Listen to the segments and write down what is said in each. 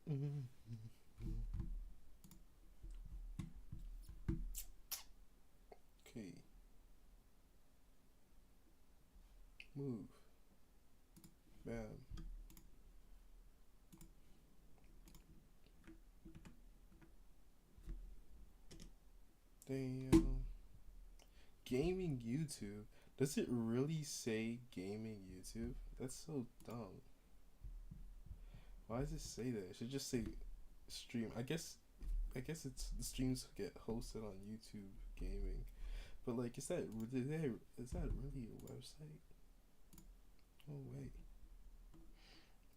Mhm. Okay, move. Bam. Damn. Gaming YouTube. Does it really say gaming YouTube? That's so dumb. Why does it say that? It should just say stream. I guess it's the streams get hosted on YouTube gaming. But like, is that really a website? Oh wait.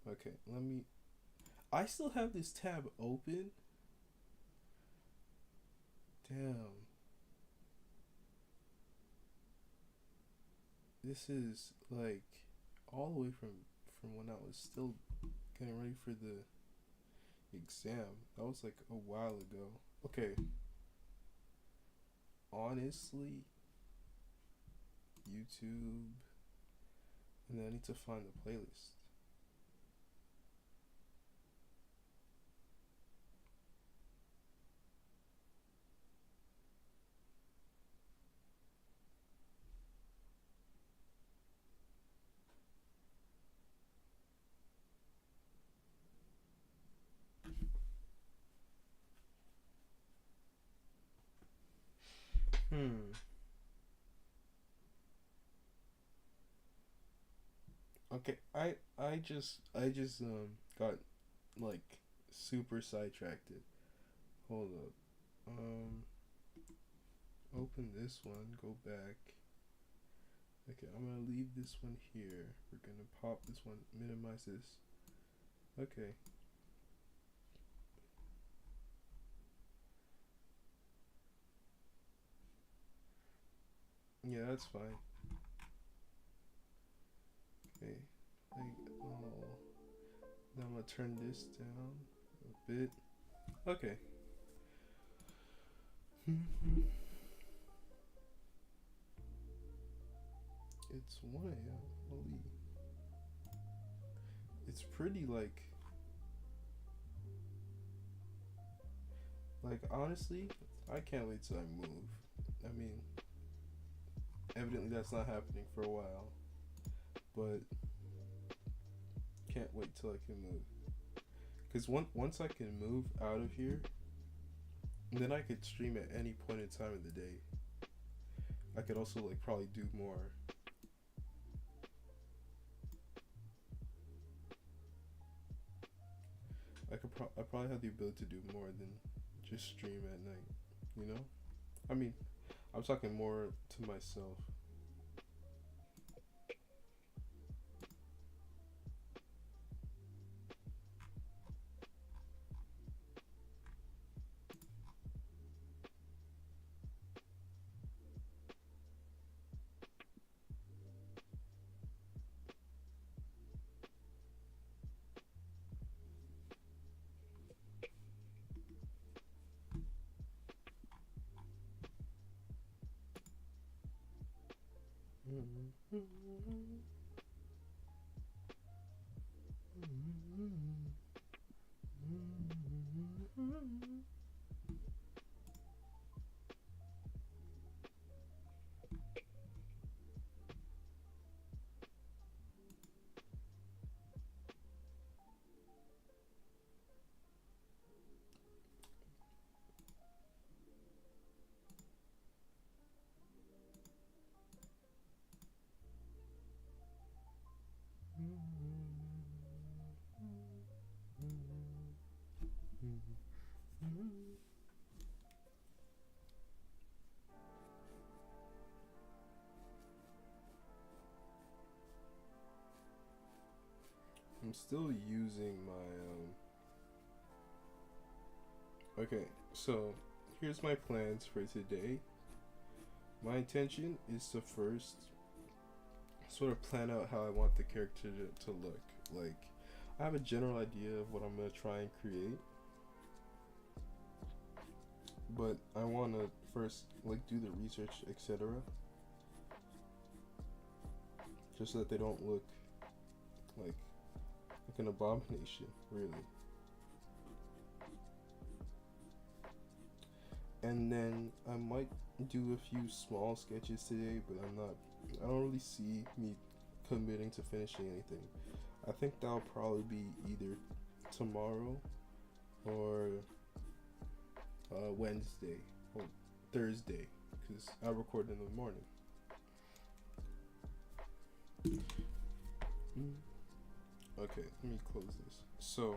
Okay, let me. I still have this tab open. Damn. This is like all the way from when I was still getting ready for the exam. That was like a while ago. Okay, honestly, YouTube, and then I need to find the playlist. Hmm. Okay, I just got like super sidetracked. Hold up. Open this one. Go back. Okay, I'm gonna leave this one here. We're gonna pop this one. Minimize this. Okay. Yeah, that's fine. Okay. Like, oh. Now I'm gonna turn this down a bit. Okay. It's 1 a.m. Holy. It's pretty like honestly, I can't wait till I move. I mean, evidently that's not happening for a while, but can't wait till I can move. Cause once I can move out of here, then I could stream at any point in time of the day. I could also like probably do more. I probably have the ability to do more than just stream at night. You know? I mean, I'm talking more to myself. I'm still using my Okay, so here's my plans for today. My intention is to first sort of plan out how I want the character to look. Like, I have a general idea of what I'm gonna try and create, but I want to first like do the research, etc., just so that they don't look like an abomination, really. and then I might do a few small sketches today, but I don't really see me committing to finishing anything. I think that'll probably be either tomorrow or Wednesday or Thursday, because I record in the morning. Okay, let me close this. So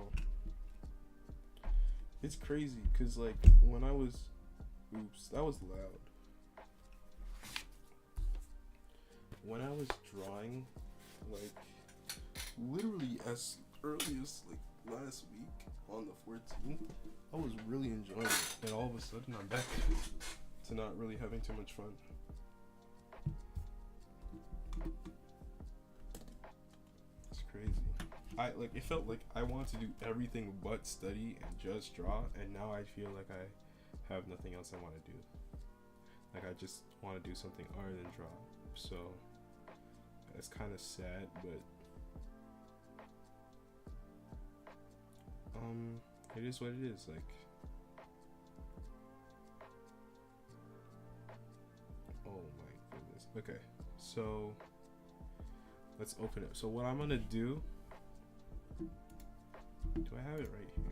it's crazy because like when I was, oops, that was loud. When I was drawing, like literally as early as like last week on the 14th, I was really enjoying it, and all of a sudden I'm back to not really having too much fun. It's crazy. It felt like I wanted to do everything but study and just draw, and now I feel like I have nothing else I want to do. Like I just want to do something other than draw. So it's kind of sad, but it is what it is. Like, oh my goodness. Okay, so let's open it. So what I'm gonna do I have it right here?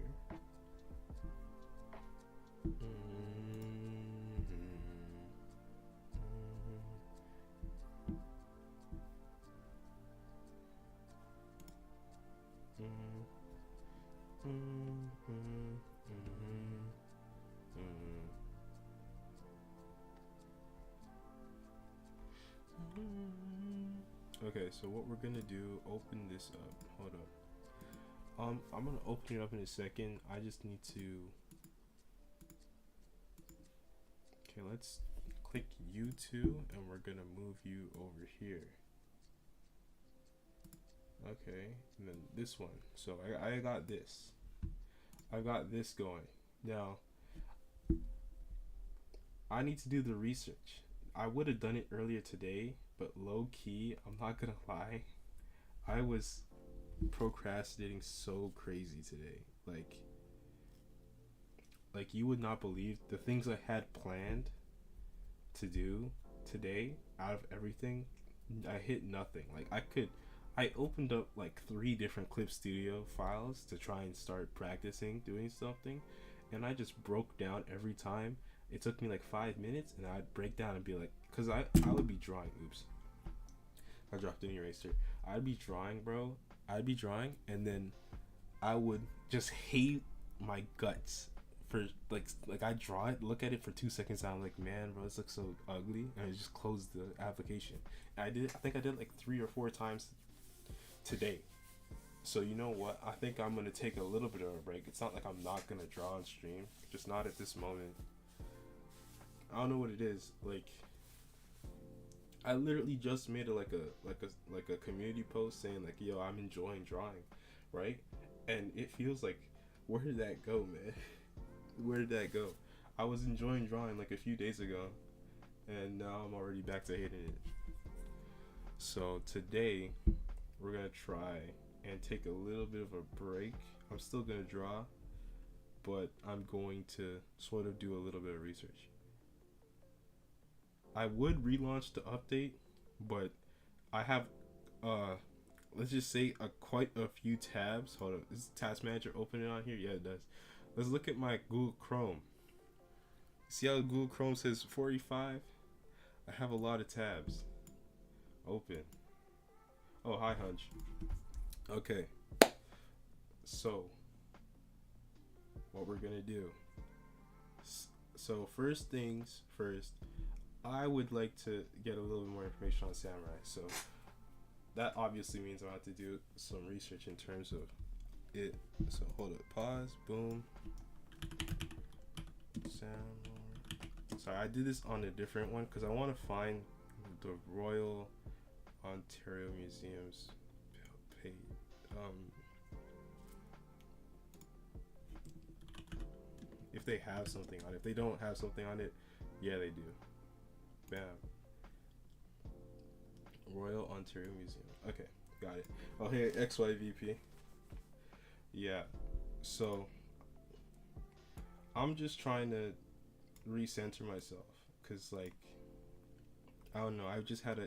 Okay, so what we're gonna do, open this up. Hold up. I'm gonna open it up in a second. I just need to. Okay, let's click U2 and we're gonna move you over here. Okay, and then this one. So I got this. I got this going. Now, I need to do the research. I would have done it earlier today, but low key, I'm not gonna lie, I was procrastinating so crazy today. Like you would not believe the things I had planned to do today. Out of everything, I hit nothing. Like I opened up like 3 different Clip Studio files to try and start practicing doing something, and I just broke down every time. It took me like 5 minutes, and I'd break down and be like, cause I would be drawing. Oops, I dropped an eraser. I'd be drawing, bro. I'd be drawing, and then I would just hate my guts for like I draw it, look at it for 2 seconds, and I'm like, man, bro, this looks so ugly, and I just closed the application. And I think I did like 3 or 4 times today. So you know what? I think I'm gonna take a little bit of a break. It's not like I'm not gonna draw on stream, just not at this moment. I don't know what it is. Like, I literally just made a community post saying like, yo, I'm enjoying drawing, right? And it feels like, where did that go, man? Where did that go? I was enjoying drawing like a few days ago, and now I'm already back to hating it. So today, we're gonna try and take a little bit of a break. I'm still gonna draw, but I'm going to sort of do a little bit of research. I would relaunch the update, but I have let's just say quite a few tabs. Hold up, is Task Manager opening on here? Yeah, it does. Let's look at my Google Chrome. See how Google Chrome says 45? I have a lot of tabs open. Oh, hi, Hunch. Okay. So, what we're gonna do. So, first things first, I would like to get a little bit more information on Samurai. So, that obviously means I have to do some research in terms of it. So, hold up, pause, boom. Samurai. Sorry, I did this on a different one because I want to find the Royal Ontario Museum's page. If they have something on it. If they don't have something on it, yeah, they do. Bam. Royal Ontario Museum. Okay, got it. Oh, hey, XYVP. Yeah, so I'm just trying to recenter myself, because like I don't know, I've just had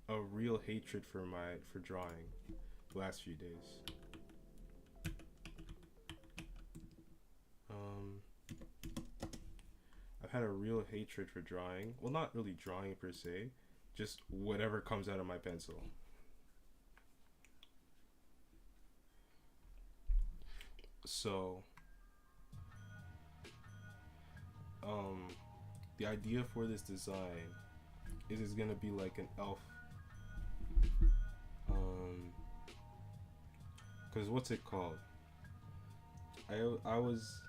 a real hatred for drawing the last few days. Um, I've had a real hatred for drawing. Well, not really drawing per se, just whatever comes out of my pencil. So, um, the idea for this design is it's gonna be like an elf. Um, cause what's it called? I was.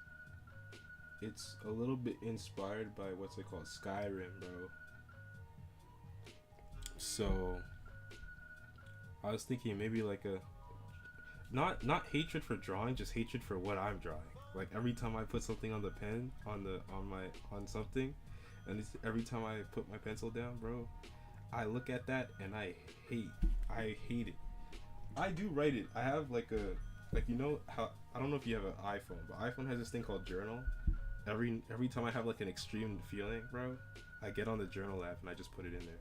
It's a little bit inspired by what's it called, Skyrim, bro. So I was thinking maybe like a not hatred for drawing, just hatred for what I'm drawing. Like every time I put something on the pen on something, and every time I put my pencil down, bro, I look at that and I hate it. I do write it. I have like you know how, I don't know if you have an iPhone, but iPhone has this thing called Journal. Every time I have like an extreme feeling, bro, I get on the Journal app and I just put it in there.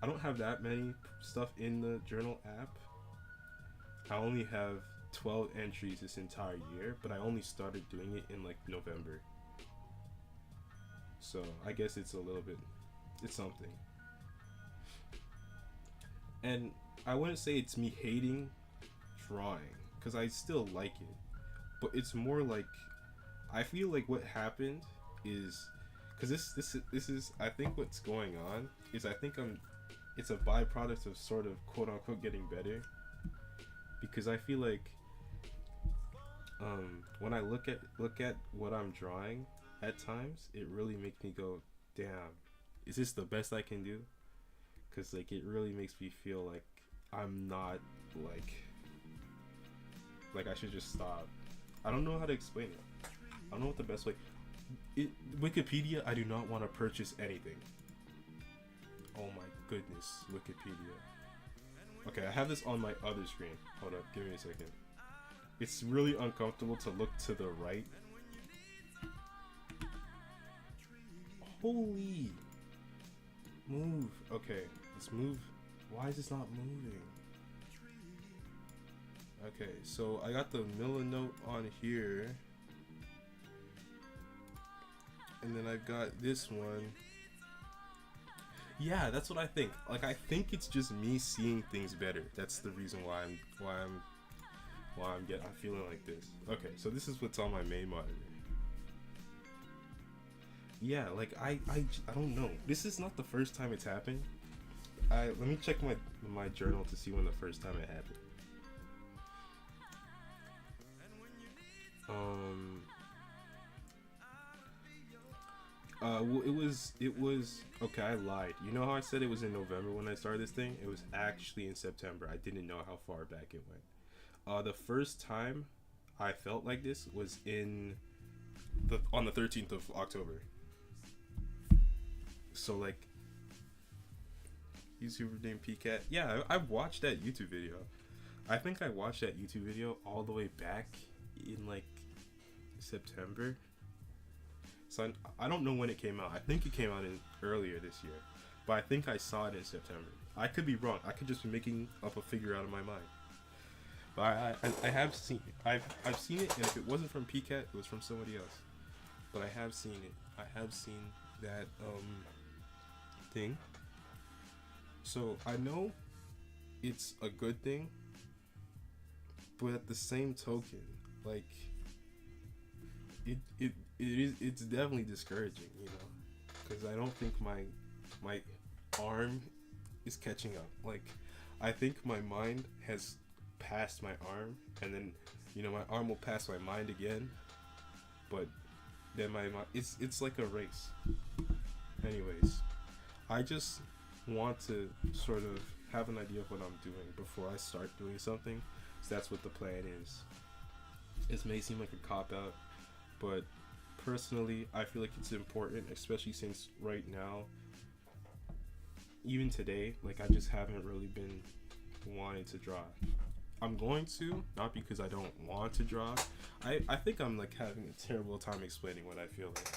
I don't have that many stuff in the Journal app. I only have 12 entries this entire year, but I only started doing it in like November. So I guess it's something. And I wouldn't say it's me hating drawing, because I still like it, but it's more like I feel like what happened is, because this is I think what's going on is it's a byproduct of sort of quote unquote getting better, because I feel like when I look at what I'm drawing at times, it really makes me go, damn, is this the best I can do? Because like it really makes me feel like I'm not like I should just stop. I don't know how to explain it. I don't know what the best way. Wikipedia, I do not want to purchase anything. Oh my goodness, Wikipedia. Okay, I have this on my other screen. Hold up, give me a second. It's really uncomfortable to look to the right. Holy. Move. Okay, let's move. Why is this not moving? Okay, so I got the Milanote on here. And then I've got this one. Yeah, that's what I think. Like I think it's just me seeing things better. That's the reason why I'm feeling like this. Okay, so this is what's on my main monitor. Yeah, like I don't know. This is not the first time it's happened. Let me check my journal to see when the first time it happened. Well, it was okay. I lied. You know how I said it was in November when I started this thing? It was actually in September. I didn't know how far back it went. The first time I felt like this was on the 13th of October. So like, YouTuber named PCAT. Yeah, I've watched that YouTube video. I think I watched that YouTube video all the way back in like September. So I don't know when it came out. I think it came out earlier this year, but I think I saw it in September. I could be wrong. I could just be making up a figure out of my mind. But I have seen it. I've seen it, and if it wasn't from PCAT, it was from somebody else. But I have seen it. I have seen that thing. So I know it's a good thing, but at the same token, like it's definitely discouraging, you know, because I don't think my arm is catching up. Like I think my mind has passed my arm, and then you know my arm will pass my mind again, but then my mind, it's like a race. Anyways, I just want to sort of have an idea of what I'm doing before I start doing something. So that's what the plan is. It may seem like a cop-out, but personally I feel like it's important, especially since right now, even today, like I just haven't really been wanting to draw. I'm going to, not because I don't want to draw. I think I'm like having a terrible time explaining what I feel like.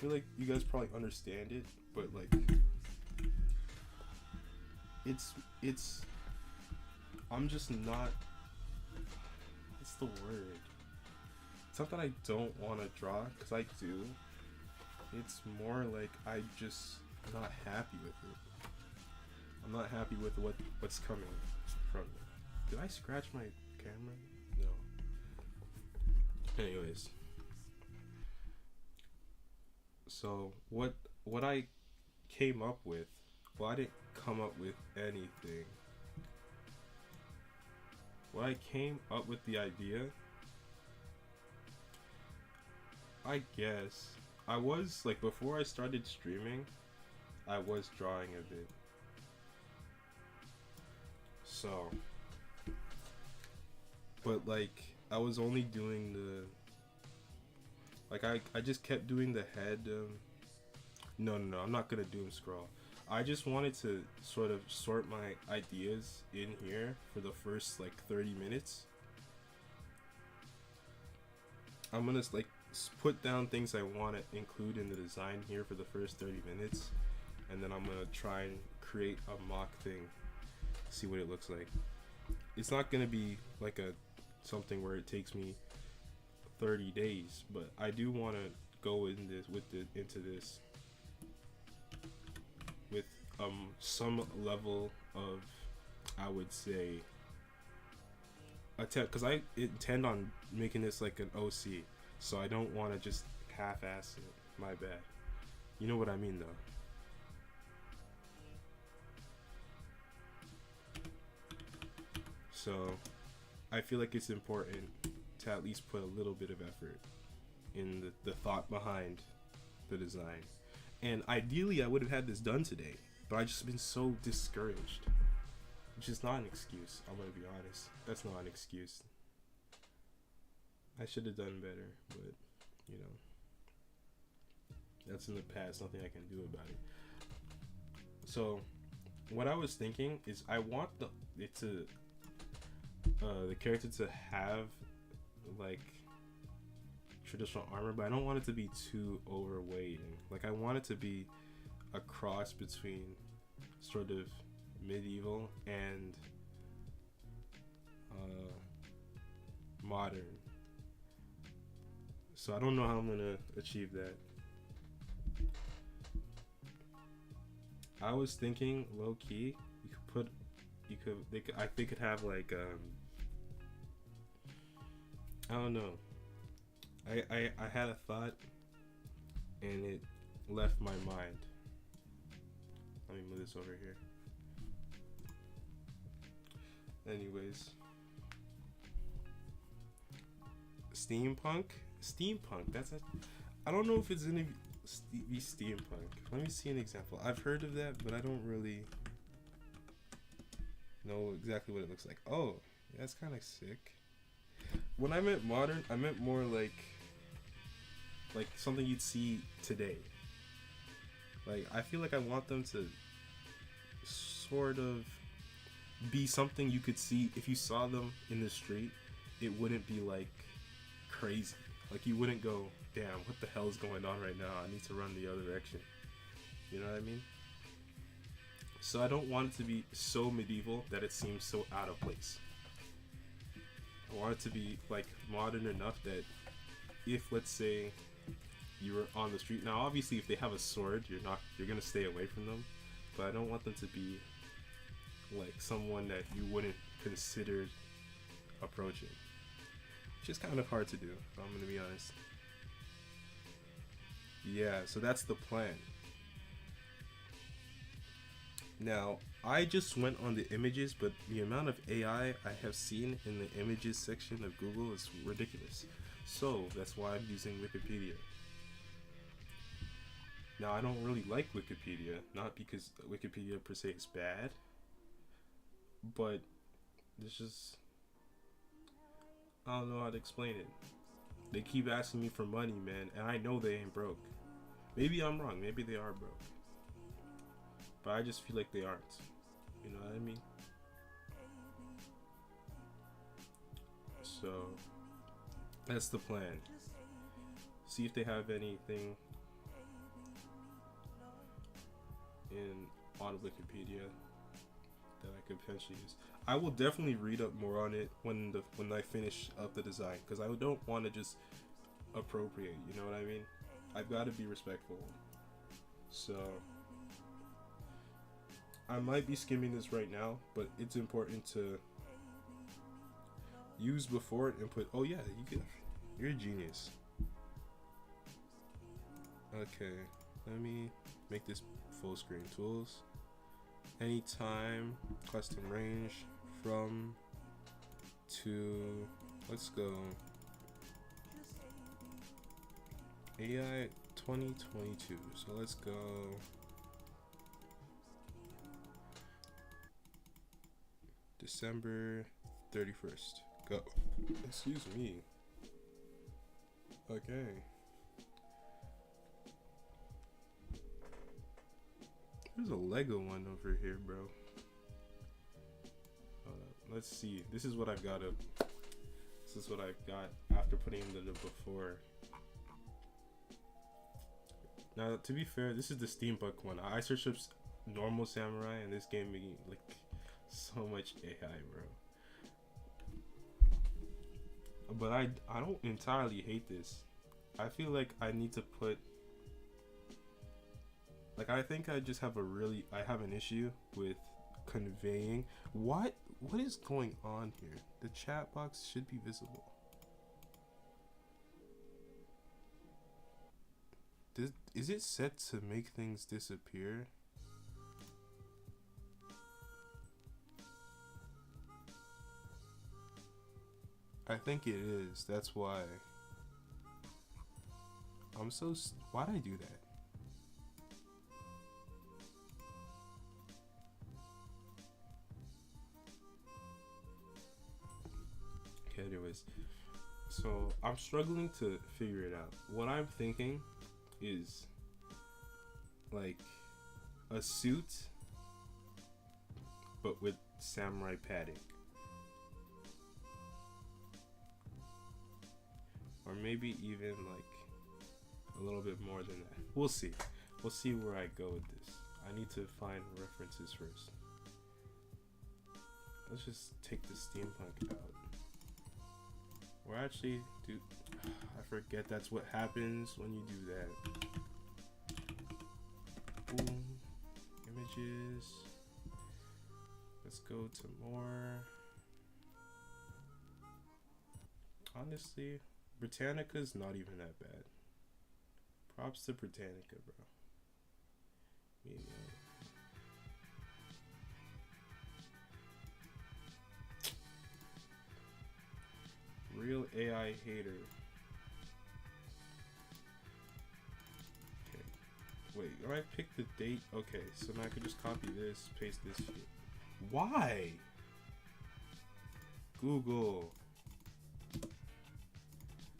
feel like you guys probably understand it, but like it's I'm just not. What's the word? It's not that I don't want to draw, because I do. It's more like I just not happy with it. I'm not happy with what's coming from it. Did I scratch my camera? No. Anyways, so what I came up with, well, I didn't come up with anything. What I came up with the idea, I guess, I was like, before I started streaming, I was drawing a bit. So, but like, I was only doing the, like, I just kept doing the head. No, I'm not gonna doom scroll. I just wanted to sort of sort my ideas in here for the first like 30 minutes. I'm gonna like put down things I want to include in the design here for the first 30 minutes, and then I'm gonna try and create a mock thing, see what it looks like. It's not gonna be like a something where it takes me 30 days, but I do want to go in this into this with some level of, I would say, attempt, because I intend on making this like an OC, so I don't want to just half-ass it. My bad. You know what I mean, though. So I feel like it's important to at least put a little bit of effort in the thought behind the design. And ideally I would have had this done today, but I just been so discouraged. Which is not an excuse, I'm gonna be honest. That's not an excuse. I should have done better, but you know, that's in the past, nothing I can do about it. So what I was thinking is, I want the character to have like traditional armor, but I don't want it to be too overweight. Like, I want it to be a cross between sort of medieval and modern. So I don't know how I'm gonna achieve that. I was thinking low key, they could have like I don't know. I had a thought and it left my mind. Let me move this over here. Anyways, steampunk. That's a. I don't know if it's gonna be steampunk. Let me see an example. I've heard of that, but I don't really know exactly what it looks like. Oh, that's kind of sick. When I meant modern, I meant more like something you'd see today. Like, I feel like I want them to sort of be something you could see if you saw them in the street. It wouldn't be like crazy. Like, you wouldn't go, damn, what the hell is going on right now? I need to run the other direction. You know what I mean? So I don't want it to be so medieval that it seems so out of place. I want it to be like modern enough that if, let's say, you were on the street, now obviously if they have a sword, you're gonna stay away from them, but I don't want them to be like someone that you wouldn't consider approaching, which is kind of hard to do, if I'm gonna be honest. Yeah, so that's the plan. Now, I just went on the images, but the amount of AI I have seen in the images section of Google is ridiculous. So that's why I'm using Wikipedia. Now, I don't really like Wikipedia, not because Wikipedia per se is bad, but it's just, I don't know how to explain it. They keep asking me for money, man, and I know they ain't broke. Maybe I'm wrong, maybe they are broke, but I just feel like they aren't. You know what I mean? So that's the plan. See if they have anything in on Wikipedia that I could potentially use. I will definitely read up more on it when I finish up the design, because I don't want to just appropriate. You know what I mean? I've got to be respectful. So I might be skimming this right now, but it's important to use before input. Oh yeah, you're a genius. Okay, let me make this full screen. Tools, anytime, custom range, from, to, let's go AI 2022. So let's go December 31st. Go. Excuse me. Okay. There's a Lego one over here, bro. Let's see. This is what I've got up. This is what I've got after putting in the before. Now, to be fair, this is the steampunk one. I searched up normal samurai, and this gave me like so much AI, bro. But I don't entirely hate this. I feel like I need to put, like, I think I just have I have an issue with conveying what is going on here. The chat box should be visible. Is it set to make things disappear? I think it is. That's why. Why'd I do that? Okay, anyways. So, I'm struggling to figure it out. What I'm thinking is like a suit, but with samurai padding. Or maybe even like a little bit more than that. We'll see. We'll see where I go with this. I need to find references first. Let's just take the steampunk out. Or actually, dude, I forget that's what happens when you do that. Boom. Images. Let's go to more. Honestly, Britannica's not even that bad. Props to Britannica, bro. Real AI hater. Okay. Wait, when I pick the date, okay, so now I can just copy this, paste this shit. Why? Google.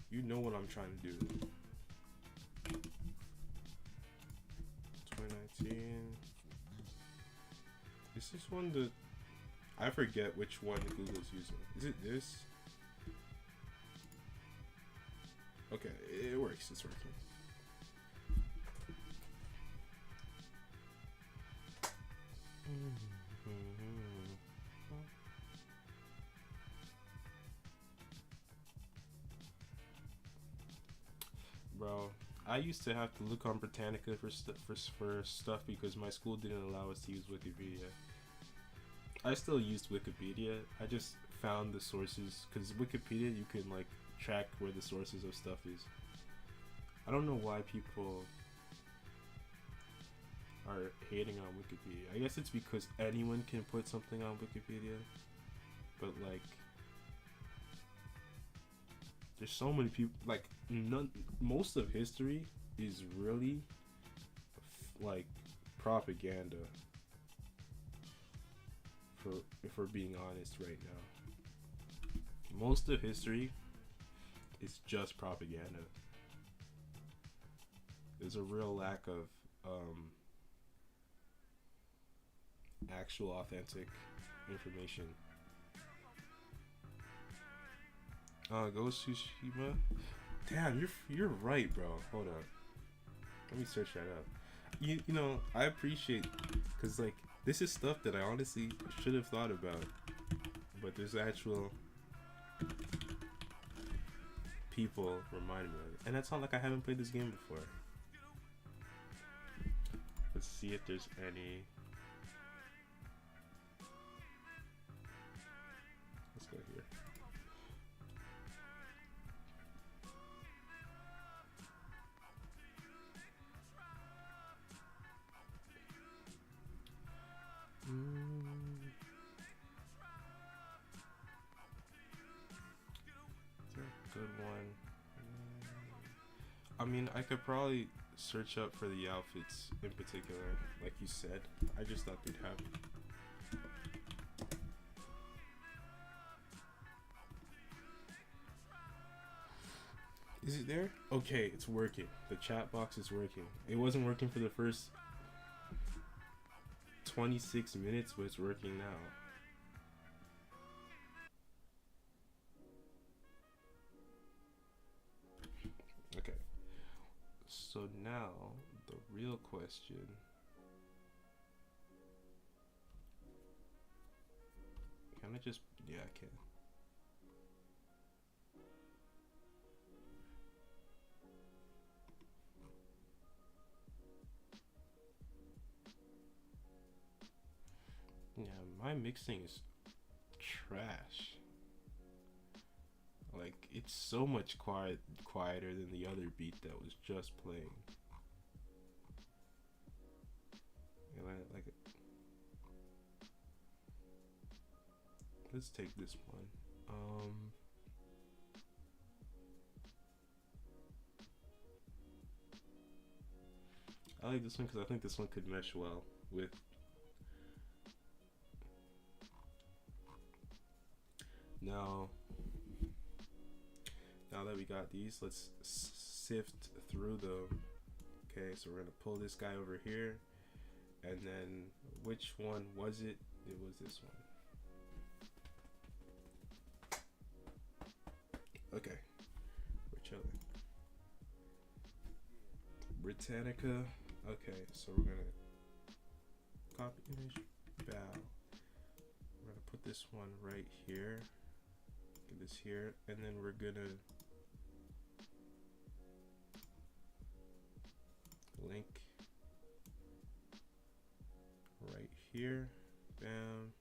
You know what I'm trying to do. 2019. Is this one the... I forget which one Google's using. Is it this? Okay, it works. It's working. Bro, I used to have to look on Britannica for stuff because my school didn't allow us to use Wikipedia. I still used Wikipedia. I just found the sources because Wikipedia you can like track where the sources of stuff is. I don't know why people are hating on Wikipedia. I guess it's because anyone can put something on Wikipedia, but like there's so many people, like most of history is really like propaganda, if we're being honest right now. Most of history is just propaganda. There's a real lack of actual authentic information. Ghost Tsushima. Damn, you're right, bro. Hold up. Let me search that up. you know, I appreciate, because like this is stuff that I honestly should have thought about, but there's actual people remind me of it, and that's not like I haven't played this game before. Let's see if there's any. Let's go here. Is there a good one? I mean, I could probably search up for the outfits in particular, like you said. I just thought they'd have. Is it there? Okay, it's working. The chat box is working. It wasn't working for the first 26 minutes, but it's working now. Okay. So now, the real question. Can I just... Yeah, I can. Yeah, my mixing is trash. Like, it's so much quieter than the other beat that was just playing. And I like it. Let's take this one. I like this one because I think this one could mesh well with. Now that we got these, let's sift through them. Okay, so we're gonna pull this guy over here, and then which one was it? It was this one. Okay, we're chilling. Britannica. Okay, so we're gonna copy image, bow. We're gonna put this one right here. Get this here, and then we're gonna link right here. Bam.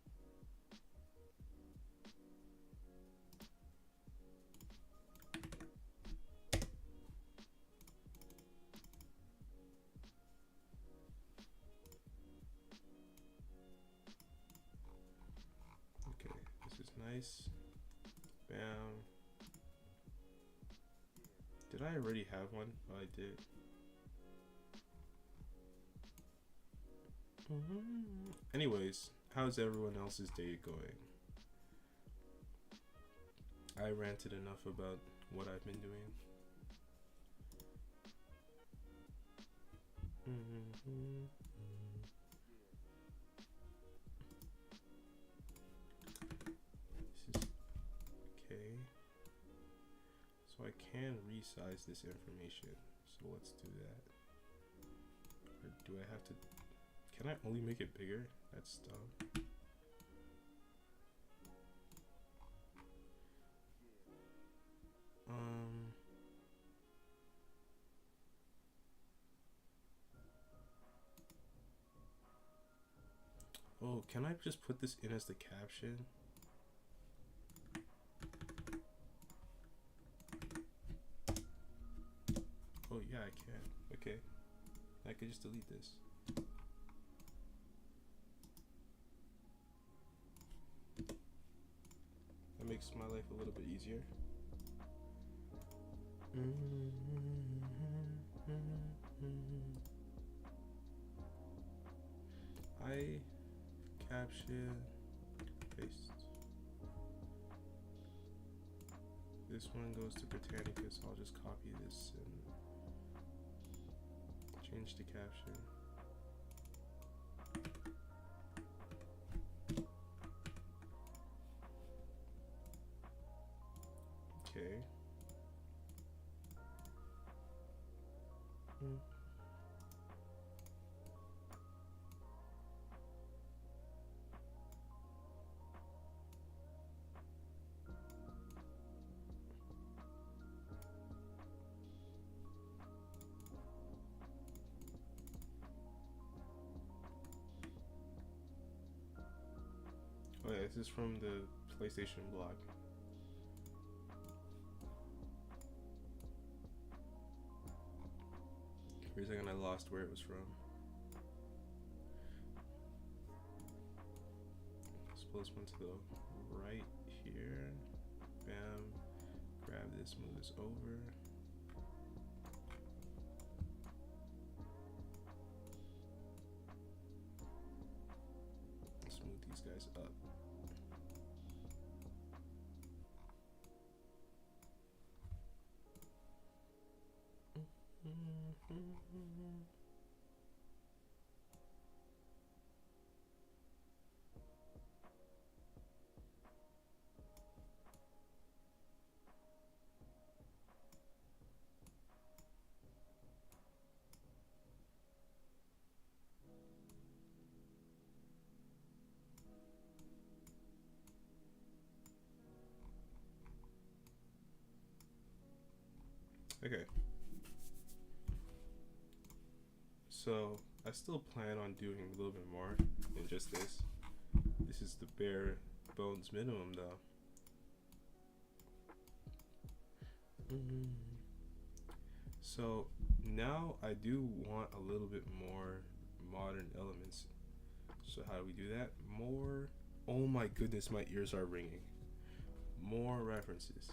Okay, this is nice. Bam. Did I already have one? Oh, I did. Anyways, how's everyone else's day going? I ranted enough about what I've been doing. This is okay. So I can resize this information. So let's do that. Or do I have to? Can I only make it bigger? That's dumb. Oh, can I just put this in as the caption? Oh yeah, I can. Okay. I could just delete this. That makes my life a little bit easier. I caption paste. This one goes to Britannica, so I'll just copy this and change the caption. Okay. This is from the PlayStation blog. For a second, I lost where it was from. Suppose one to the right here. Bam. Grab this, move this over. Smooth these guys up. Okay. So I still plan on doing a little bit more than just this. This is the bare bones minimum though. So now I do want a little bit more modern elements. So how do we do that? More, oh my goodness, my ears are ringing. More references.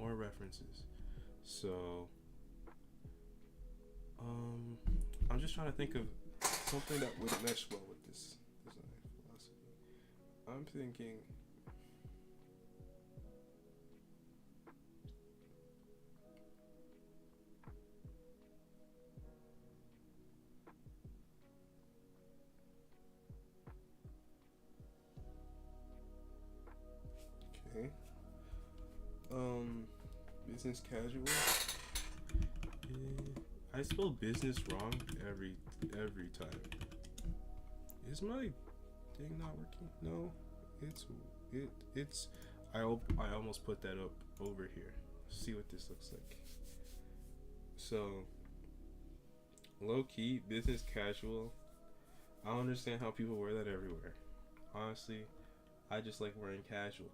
More references. So I'm just trying to think of something that would mesh well with this design philosophy. I'm thinking okay. Business casual. I spell business wrong every time. Is my thing not working? No, it's. I almost put that up over here. See what this looks like. So low key business casual. I don't understand how people wear that everywhere. Honestly, I just like wearing casual.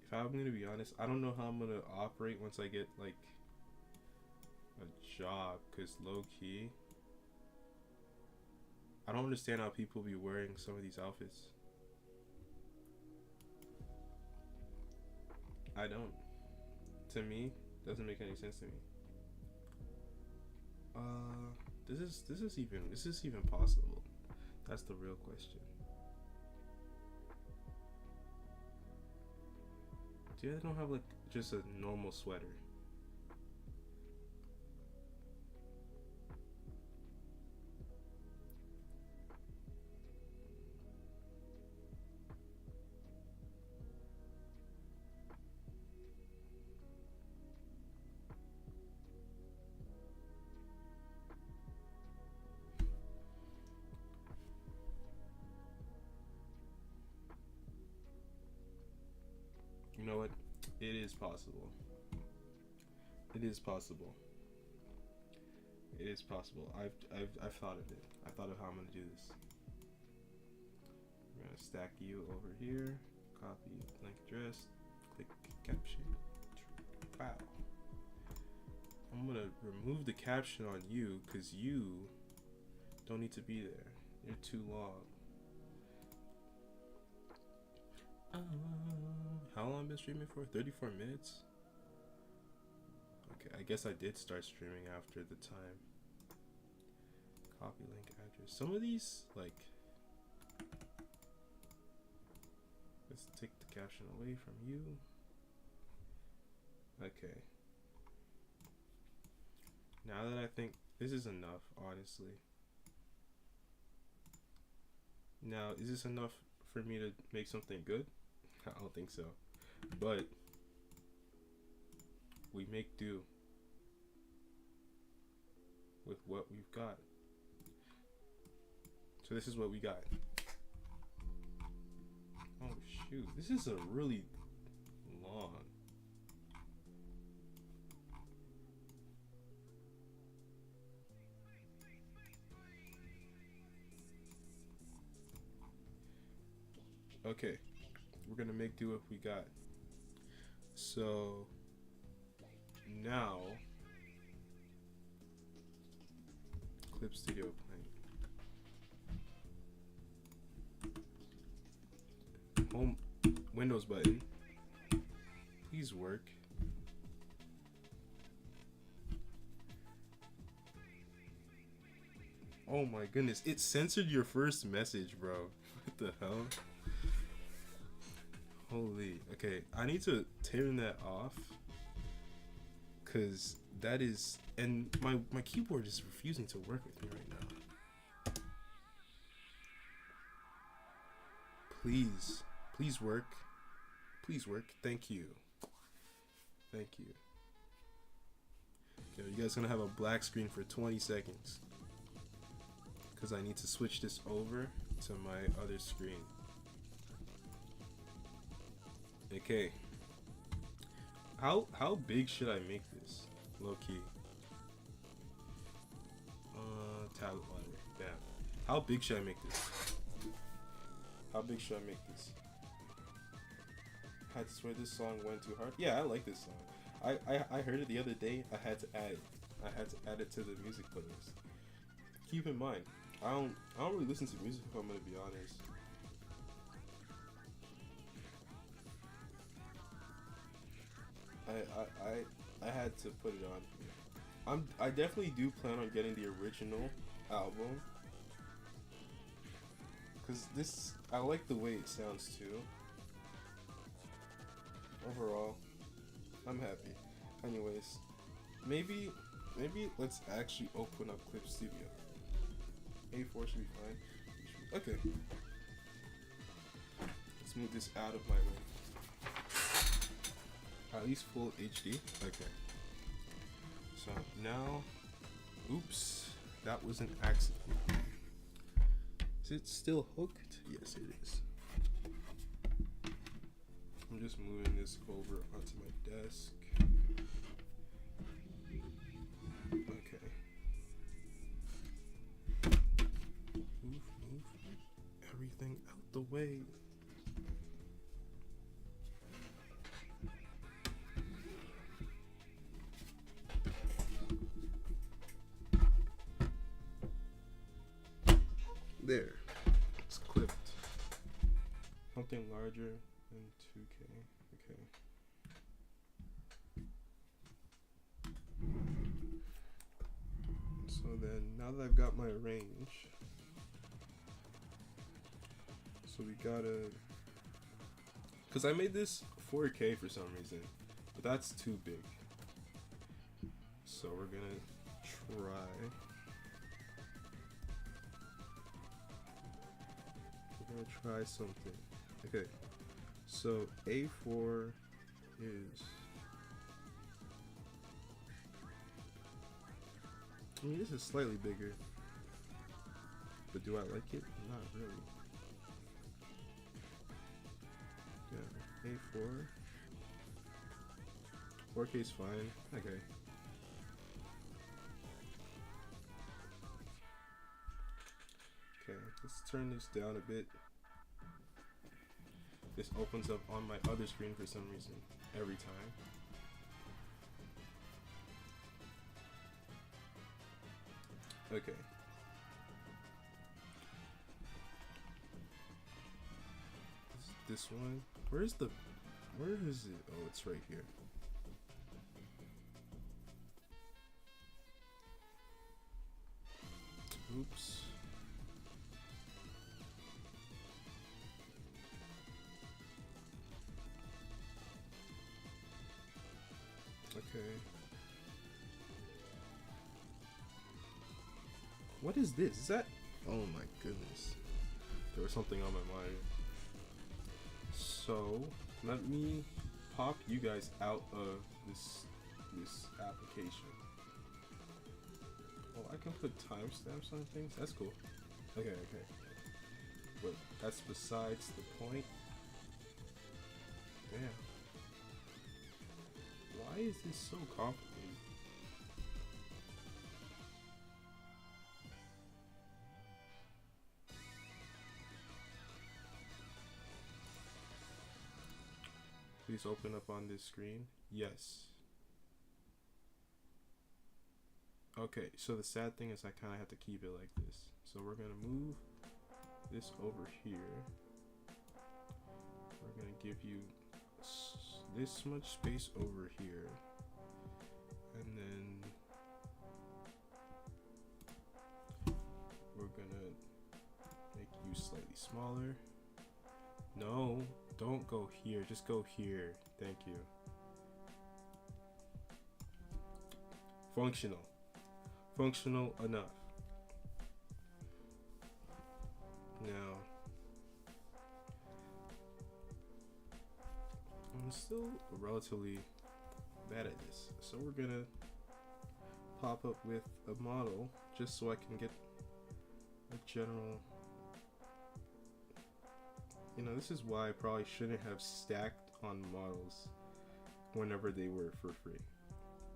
If I'm gonna be honest, I don't know how I'm gonna operate once I get like a job, cause low key, I don't understand how people be wearing some of these outfits. I don't. To me, doesn't make any sense to me. This is even possible? That's the real question. Do you guys don't have like just a normal sweater? You know what? It is possible. It is possible. It is possible. I've thought of it. I thought of how I'm gonna do this. We're gonna stack you over here. Copy link address. Click caption. Wow. I'm gonna remove the caption on you because you don't need to be there. You're too long. How long have I been streaming for? 34 minutes? Okay, I guess I did start streaming after the time. Copy link address. Some of these, like... Let's take the caption away from you. Okay. Now that I think this is enough, honestly. Now, is this enough for me to make something good? I don't think so. But we make do with what we've got. So this is what we got. Oh shoot, this is a really long. Okay, we're gonna make do what we got. So now, Clip Studio playing. Home Windows button. Please work. Oh my goodness, it censored your first message, bro. What the hell? Holy. Okay, I need to turn that off. Cause that is, and my keyboard is refusing to work with me right now. Please work. Please work. Thank you. Thank you. Okay, you guys gonna have a black screen for 20 seconds. Cause I need to switch this over to my other screen. Okay. How big should I make this? Low key. Tablet monitor. Damn. How big should I make this? How big should I make this? I had to swear this song went too hard. Yeah, I like this song. I heard it the other day. I had to add it. I had to add it to the music playlist. Keep in mind, I don't really listen to music if I'm gonna be honest. I had to put it on. I definitely do plan on getting the original album. Cause this, I like the way it sounds too. Overall, I'm happy. Anyways, maybe let's actually open up Clip Studio. A4 should be fine. Okay. Let's move this out of my way. At least full HD. Okay. So now, oops, that was an accident. Is it still hooked? Yes, it is. I'm just moving this over onto my desk. Okay. Move everything out the way. There. It's clipped. Something larger than 2K. Okay. So then, now that I've got my range, so we gotta, cause I made this 4K for some reason, but that's too big. So we're gonna try. We're gonna try something. Okay. So A4 is, I mean, this is slightly bigger, but do I like it? Not really. Yeah, A4. 4K is fine. Okay. Okay, let's turn this down a bit. This opens up on my other screen for some reason, every time. Okay. This one. Where is it? Oh, it's right here. Oops. Okay. What is this? Is that? Oh my goodness. There was something on my mind. So let me pop you guys out of this application. Oh, I can put timestamps on things. That's cool. Okay. But that's besides the point. Damn. Why is this so complicated? please open up on this screen? Yes. Okay, so the sad thing is I kind of have to keep it like this. So we're going to move this over here. We're going to give you this much space over here. And then we're going to make you slightly smaller. No, don't go here. Just go here. Thank you. Functional. Functional enough. Now, I'm still relatively bad at this, so we're gonna pop up with a model just so I can get a general. You know, this is why I probably shouldn't have stacked on models whenever they were for free,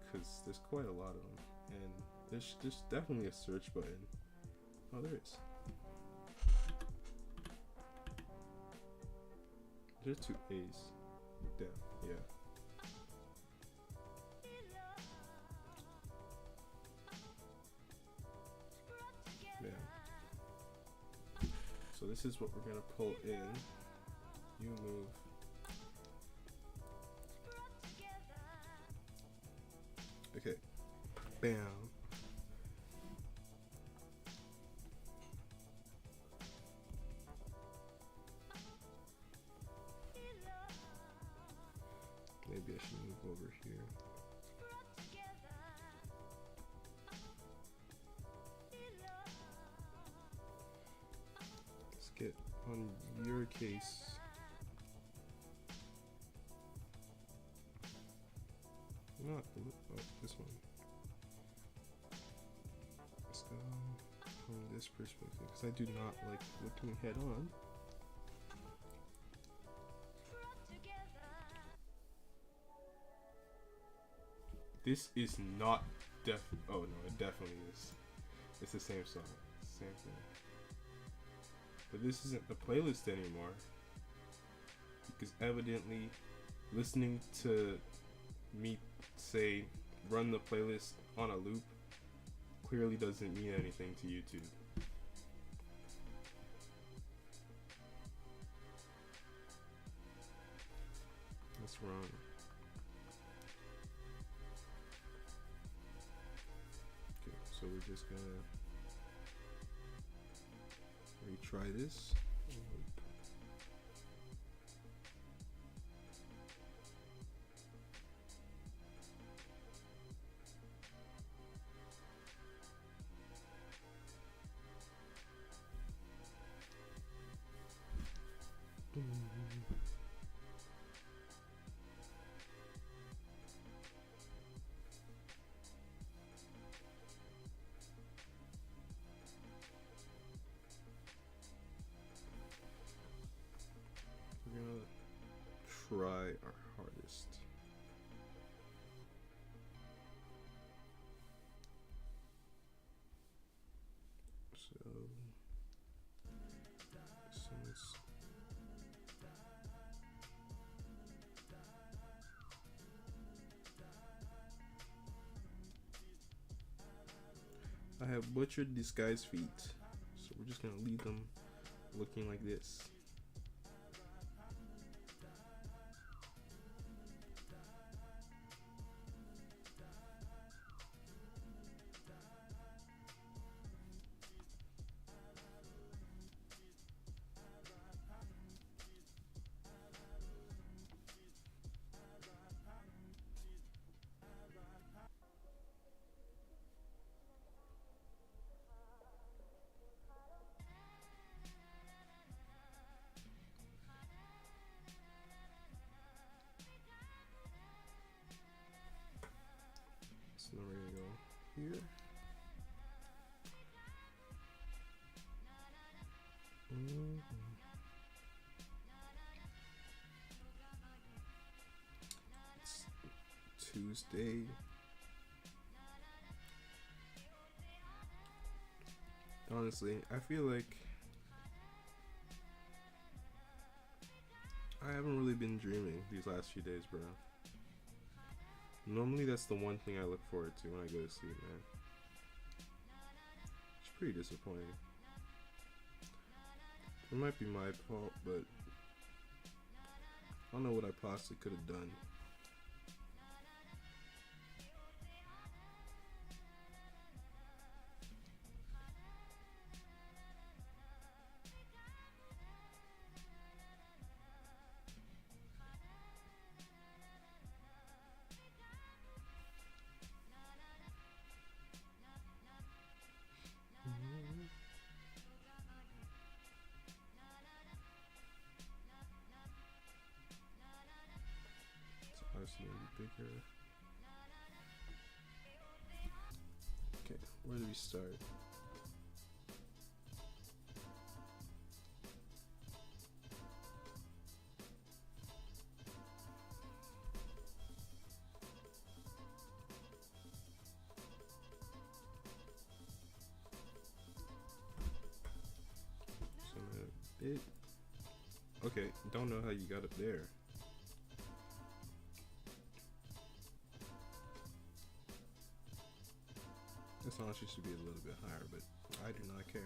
because there's quite a lot of them, and there's definitely a search button. Oh, there is. There's 2 A's. Damn, yeah. Yeah. So this is what we're gonna pull in. You move. Okay. Bam. Maybe I should move over here. Let's get on your case. Not this one. Let's go from this perspective, because I do not like looking head on. This is not oh no, it definitely is. It's the same song. Same thing. But this isn't the playlist anymore. Because evidently listening to me say run the playlist on a loop clearly doesn't mean anything to YouTube. That's wrong. Okay, so we're just gonna retry this. We're gonna try our hardest. So since I have butchered these guys' feet, so we're just gonna leave them looking like this. So now we're gonna go here. It's Tuesday. Honestly, I feel like I haven't really been dreaming these last few days, bro. Normally, that's the one thing I look forward to when I go to sleep, man. It's pretty disappointing. It might be my fault, but I don't know what I possibly could have done. Bigger. Okay, where do we start? Okay, don't know how you got up there. This honestly should be a little bit higher, but I do not care.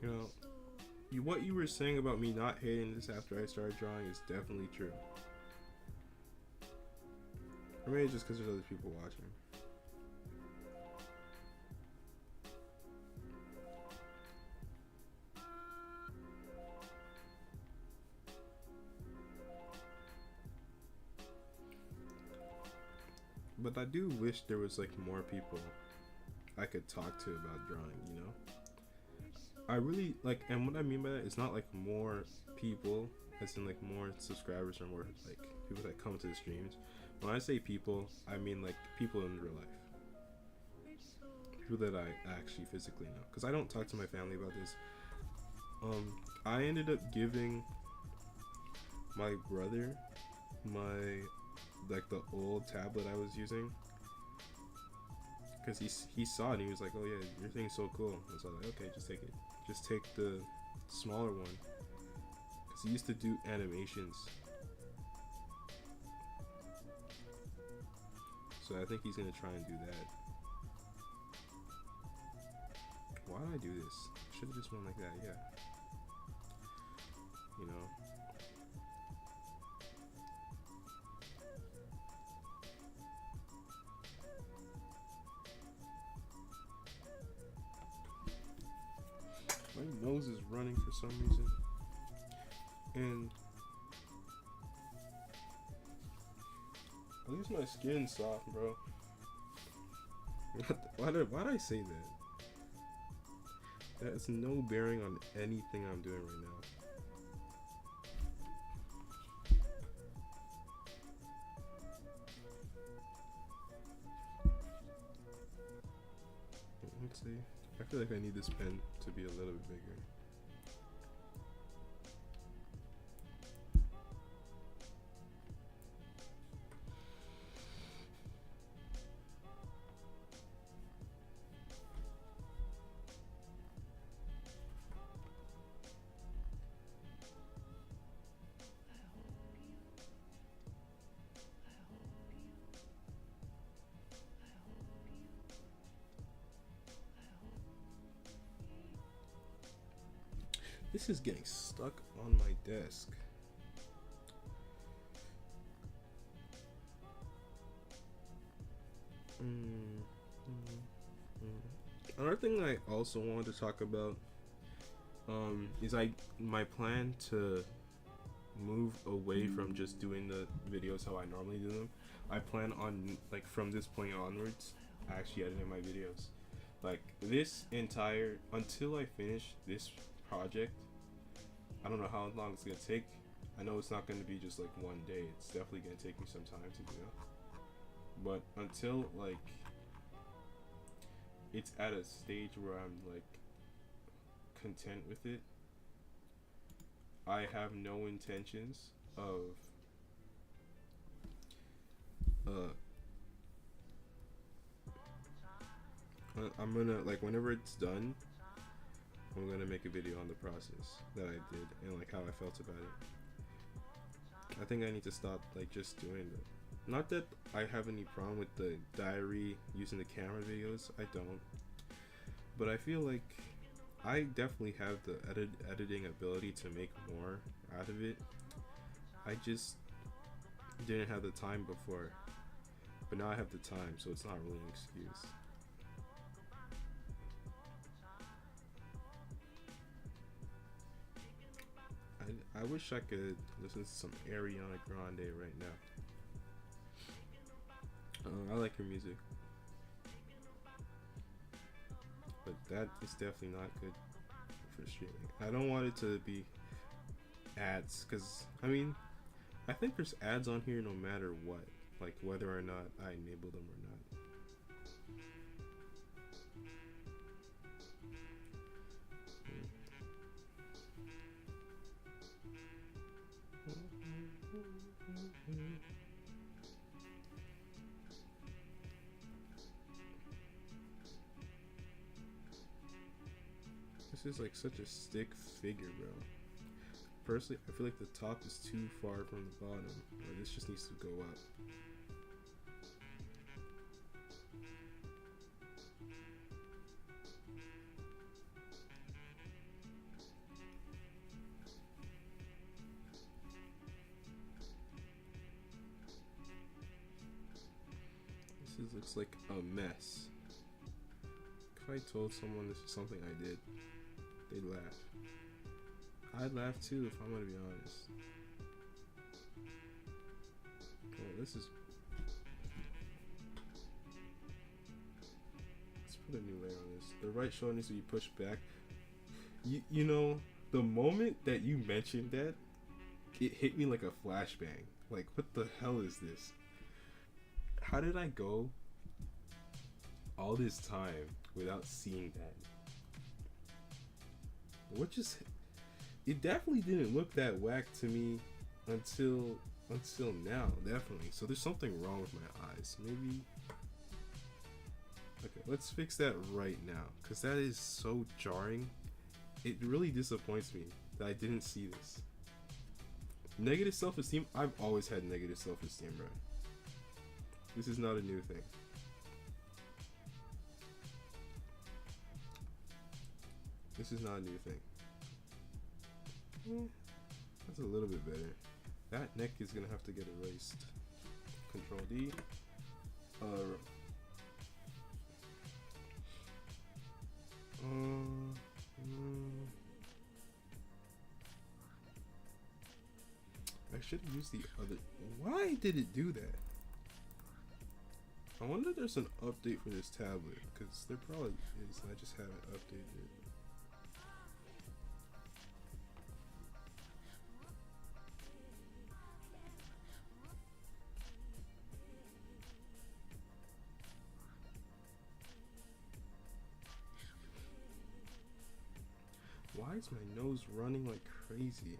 You know, what you were saying about me not hating this after I started drawing is definitely true. Or maybe just because there's other people watching. But I do wish there was like more people I could talk to about drawing, you know? I really like, and what I mean by that is not like more people, as in like more subscribers or more like people that come to the streams. When I say people, I mean like people in real life, people that I actually physically know. Because I don't talk to my family about this. I ended up giving my brother my like the old tablet I was using, because he saw it and he was like, oh yeah, your thing's so cool. And so I was like, okay, just take it. Just take the smaller one, because he used to do animations. So I think he's gonna try and do that. Why did I do this? Should have just went like that, yeah. You know. My nose is running for some reason, and at least my skin's soft, bro. Why did I say that? That has no bearing on anything I'm doing right now. Let's see. I feel like I need this pen to be a little bit bigger. This is getting stuck on my desk. Another thing I also wanted to talk about is my plan to move away from just doing the videos how I normally do them. I plan on, like, from this point onwards, actually editing my videos. Like, this entire, until I finish this project, I don't know how long it's gonna take. I know it's not gonna be just like one day. It's definitely gonna take me some time to do. But until, like, it's at a stage where I'm like content with it, I have no intentions of uh I'm gonna, like, whenever it's done, I'm gonna make a video on the process that I did and like how I felt about it. I think I need to stop like just doing that. Not that I have any problem with the diary using the camera videos, I don't. But I feel like I definitely have the editing ability to make more out of it. I just didn't have the time before. But now I have the time, so it's not really an excuse. I wish I could listen to some Ariana Grande right now. I like her music, but that is definitely not good for streaming. I don't want it to be ads, because I mean, I think there's ads on here no matter what, like whether or not I enable them or not. This is like such a stick figure, bro. Personally, I feel like the top is too far from the bottom, or this just needs to go up. This looks like a mess. If I told someone this is something I did, they'd laugh. I'd laugh too if I'm gonna be honest. Oh, this is. Let's put a new layer on this. The right shoulder needs to be pushed back. You know, the moment that you mentioned that, it hit me like a flashbang. Like, what the hell is this? How did I go all this time without seeing that? What just? It definitely didn't look that whack to me until now, definitely. So there's something wrong with my eyes. Maybe. Okay, let's fix that right now, because that is so jarring. It really disappoints me that I didn't see this. Negative self-esteem? I've always had negative self-esteem, bro. This is not a new thing. This is not a new thing. That's a little bit better. That neck is gonna have to get erased. Control D. I should have used the other. Why did it do that? I wonder if there's an update for this tablet, because there probably is. I just haven't updated it. Why is my nose running like crazy?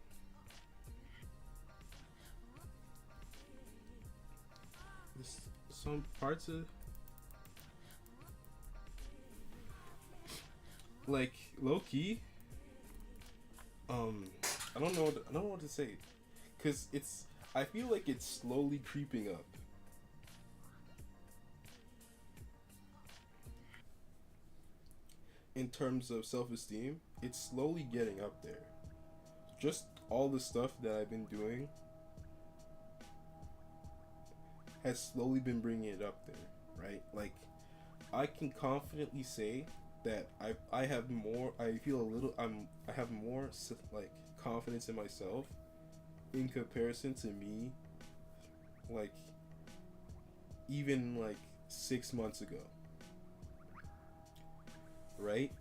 This, some parts of, like, low key. I don't know what to say, cause it's. I feel like it's slowly creeping up. In terms of self-esteem, it's slowly getting up there. Just all the stuff that I've been doing has slowly been bringing it up there, right? Like, I can confidently say that I have more. I feel a little. I have more like confidence in myself in comparison to me, like even like 6 months ago. Right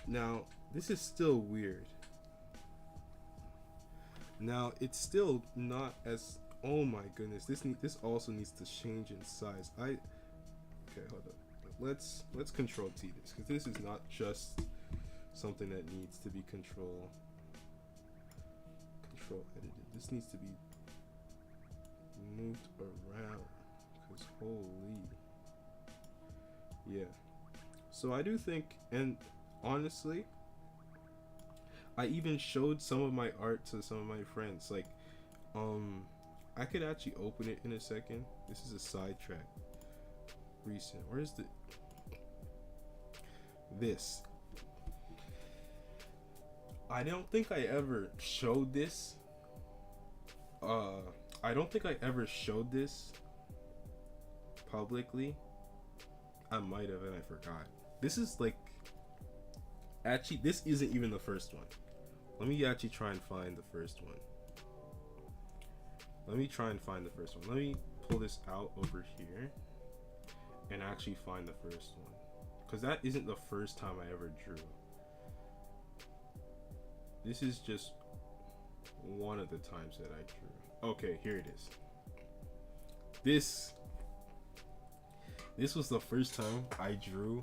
now, this is still weird. Now it's still not as. Oh my goodness! This also needs to change in size. Okay, hold on. Let's control T this, because this is not just something that needs to be control edited. This needs to be moved around, because holy, yeah. So I do think, and honestly, I even showed some of my art to some of my friends. Like, I could actually open it in a second. This is a sidetrack. Recent. Where's the this? I don't think I ever showed this. I don't think I ever showed this publicly. I might have, and I forgot. This is like, actually, this isn't even the first one. Let me actually try and find the first one. Let me pull this out over here and actually find the first one, because that isn't the first time I ever drew. This is just one of the times that I drew. Okay, here it is. This was the first time I drew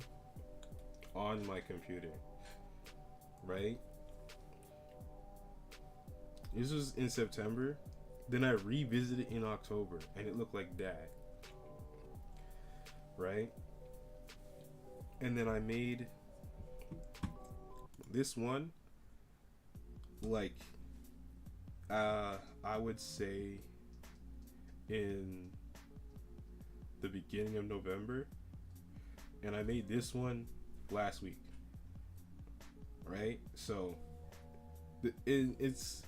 on my computer, right? This was in September. Then I revisited in October, and it looked like that, right? And then I made this one, like, I would say in the beginning of November, and I made this one last week, right? So it's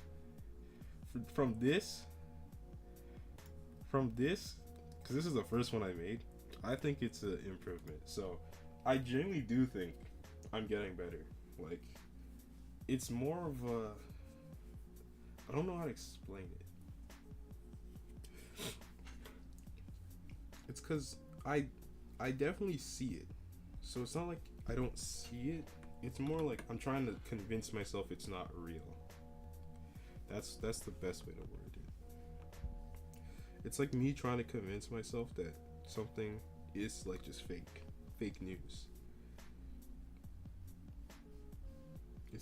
from this, because this is the first one I made. I think it's an improvement. So I genuinely do think I'm getting better. Like, it's more of a, I don't know how to explain it. It's because I definitely see it. So it's not like I don't see it. It's more like I'm trying to convince myself it's not real. That's the best way to word it. It's like me trying to convince myself that something is like just fake news.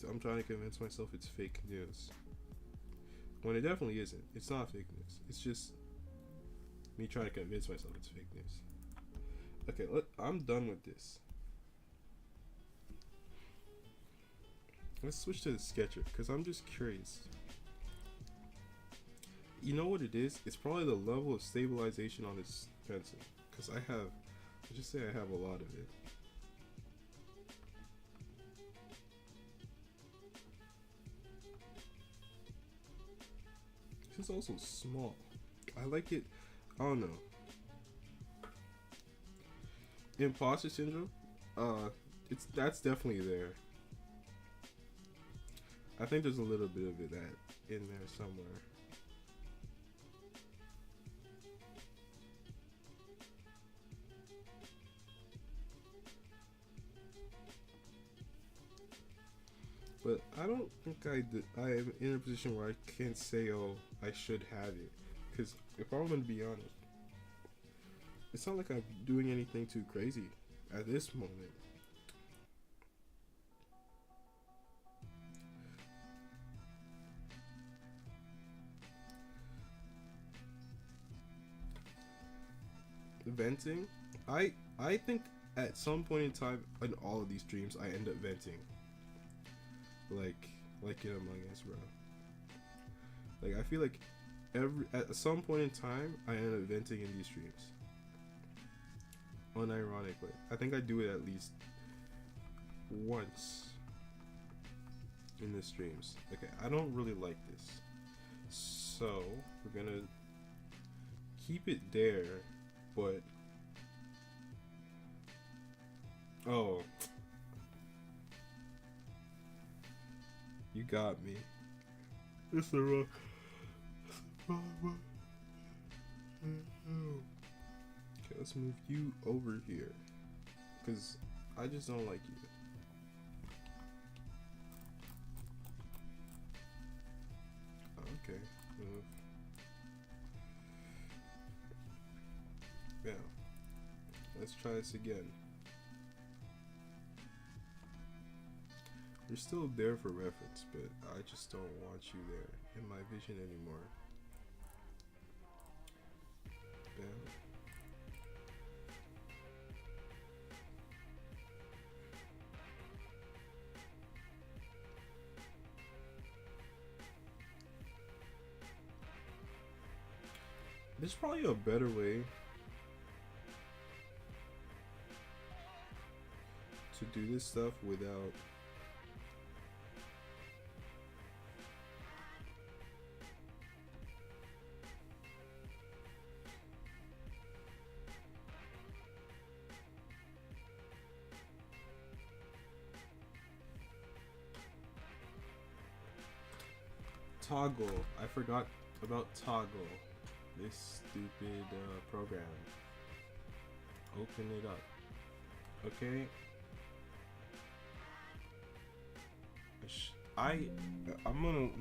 I'm trying to convince myself it's fake news, when it definitely isn't. It's not fake news. It's just me trying to convince myself it's fake news. Okay, I'm done with this. Let's switch to the Sketcher, because I'm just curious. You know what it is? It's probably the level of stabilization on this pencil, because I just say I have a lot of it. This is also small. I like it. I don't know. Imposter syndrome. That's definitely there. I think there's a little bit of it in there somewhere. But I don't think I am in a position where I can't say, oh, I should have it. Because if I'm going to be honest, it's not like I'm doing anything too crazy at this moment. Venting, I think at some point in time in all of these streams I end up venting. Like in Among Us, bro. Like, I feel like at some point in time I end up venting in these streams. Unironically. I think I do it at least once in the streams. Okay, I don't really like this. So we're gonna keep it there, but Oh, you got me. It's the wrong. Okay, let's move you over here. Because I just don't like you. Okay, move. Yeah. Let's try this again. You're still there for reference, but I just don't want you there in my vision anymore. Bam. There's probably a better way to do this stuff without Toggle. I forgot about Toggle. This stupid program. Open it up. Okay. I'm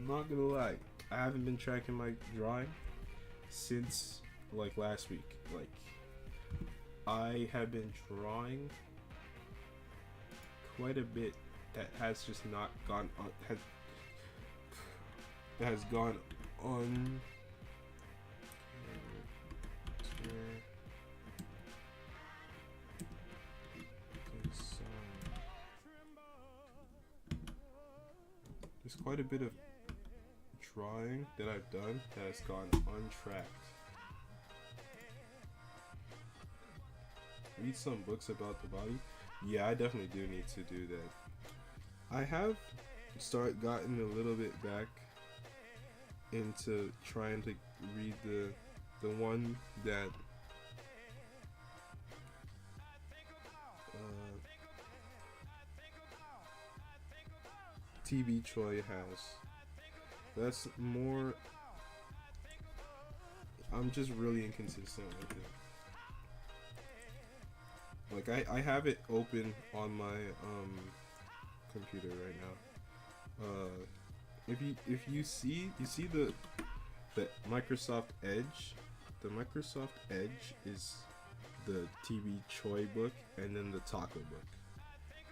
not gonna lie. I haven't been tracking my drawing since like last week. Like I have been drawing quite a bit that has just not gone on, has gone on. There's quite a bit of drawing that I've done that has gone untracked. Read some books about the body. Yeah, I definitely do need to do that. I have gotten a little bit back into trying to read the one that TB Choi has. That's more. I'm just really inconsistent with it. Like I have it open on my computer right now. If you see the Microsoft Edge, the Microsoft Edge is the TB Choi book and then the Taco book,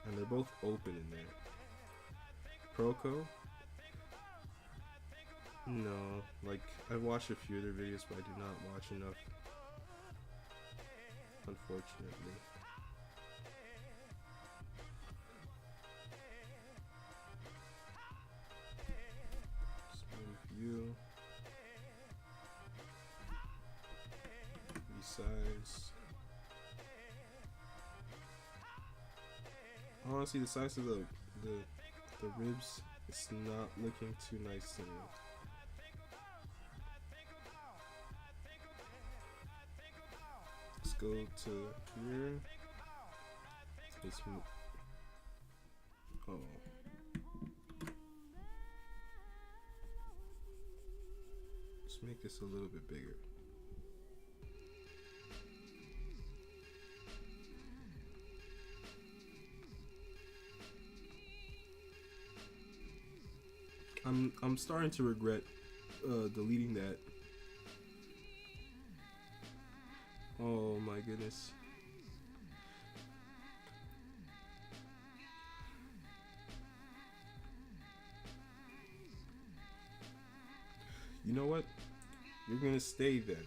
and they're both open in there. Proco? No, like I've watched a few of their videos, but I do not watch enough, unfortunately. Just move you. Resize. Honestly, the size of the ribs, it's not looking too nice to me. Let's go to here. Let's move. Oh. Let's make this a little bit bigger. I'm starting to regret deleting that. Oh my goodness. You know what? You're gonna stay then.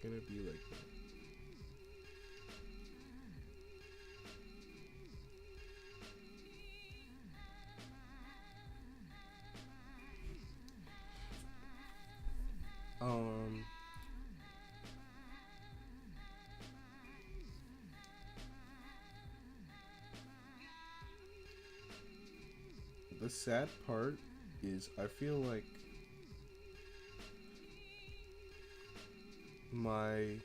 You're gonna be like that. The sad part is I feel like my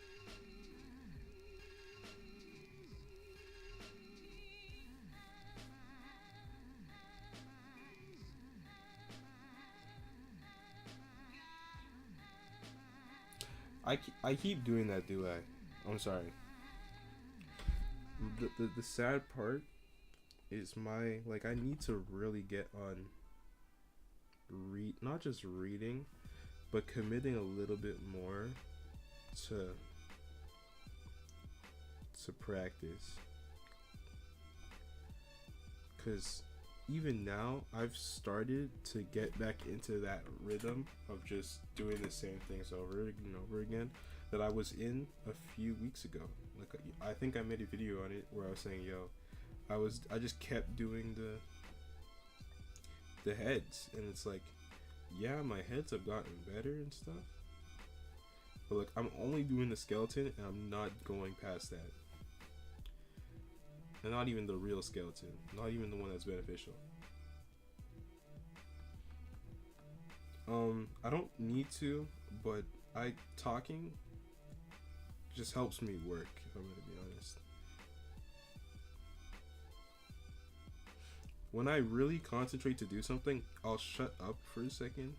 I keep doing that, do I? I'm sorry. The sad part is my like I need to really get on read not just reading, but committing a little bit more to practice. Cause even now I've started to get back into that rhythm of just doing the same things over and over again that I was in a few weeks ago. Like I think I made a video on it where I was saying, "Yo, I just kept doing the heads, and it's like, yeah, my heads have gotten better and stuff, but like I'm only doing the skeleton, and I'm not going past that, and not even the real skeleton, not even the one that's beneficial. I don't need to, but I talking just helps me work. If I'm gonna be honest. When I really concentrate to do something, I'll shut up for a second.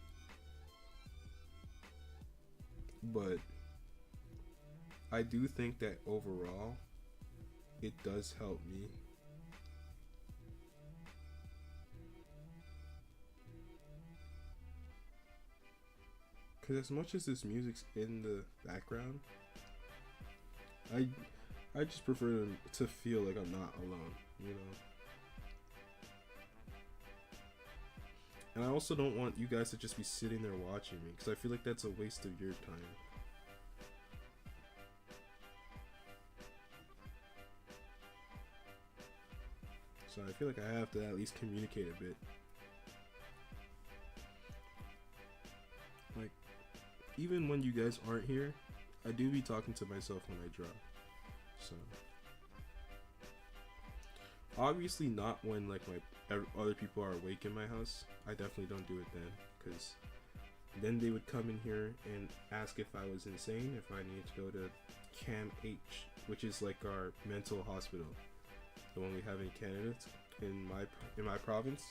But I do think that overall, it does help me. Because as much as this music's in the background, I I just prefer to feel like I'm not alone, you know? And I also don't want you guys to just be sitting there watching me, because I feel like that's a waste of your time. So I feel like I have to at least communicate a bit. Like, even when you guys aren't here, I do be talking to myself when I draw. So, obviously not when like my other people are awake in my house. I definitely don't do it then, because then they would come in here and ask if I was insane, if I needed to go to Cam H, which is like our mental hospital, the one we have in Canada, in my province.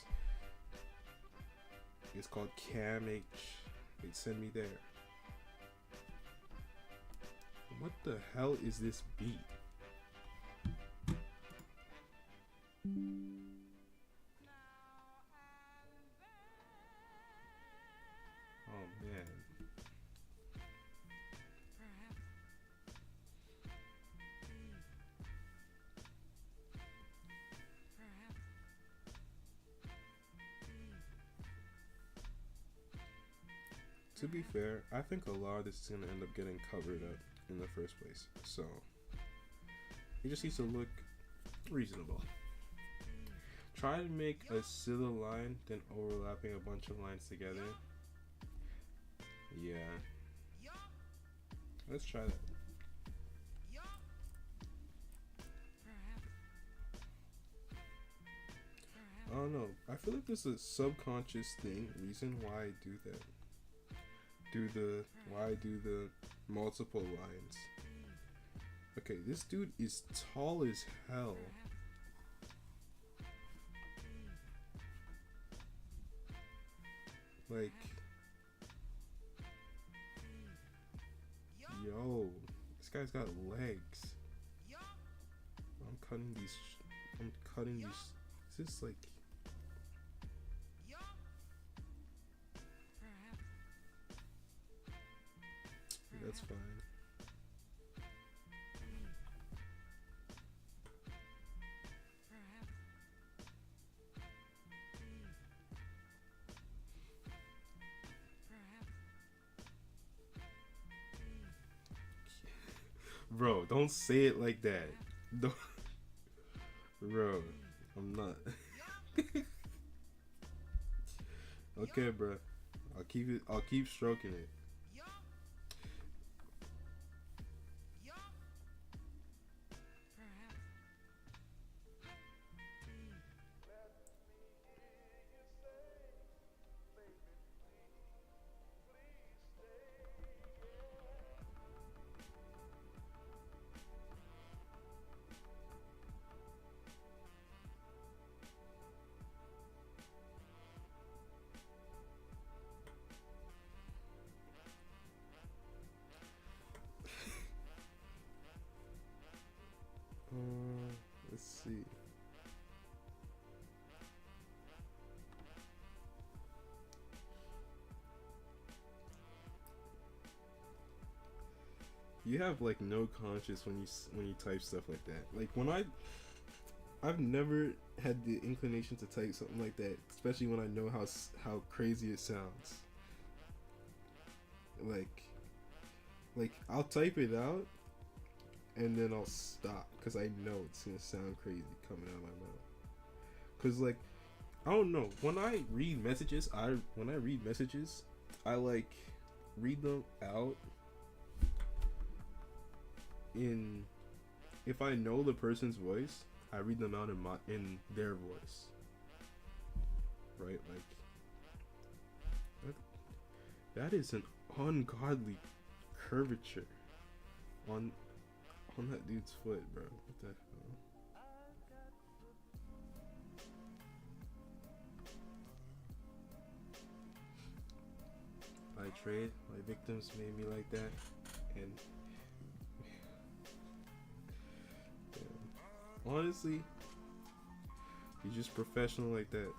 It's called Cam H. They'd send me there. What the hell is this beat? Oh man. To be fair, I think a lot of this is gonna end up getting covered up in the first place. So it just needs to look reasonable. Try to make a silly line, then overlapping a bunch of lines together. Yeah. Let's try that. I don't know. I feel like there's a subconscious reason why I do that. Why I do the multiple lines. Okay, this dude is tall as hell. Like, yo, this guy's got legs. I'm cutting these. Is this like? That's fine. Bro, don't say it like that. Don't. Bro, I'm not. Okay, bro. I'll keep stroking it. You have like no conscience when you type stuff like that. Like when I've never had the inclination to type something like that, especially when I know how crazy it sounds. Like I'll type it out and then I'll stop because I know it's gonna sound crazy coming out of my mouth. Cause like I don't know, when I read messages, I like read them out in, if I know the person's voice, I read them out in their voice. Right? Like that is an ungodly curvature on that dude's foot, bro. What the hell? I trade. My victims made me like that, and yeah. Honestly, he's just professional like that.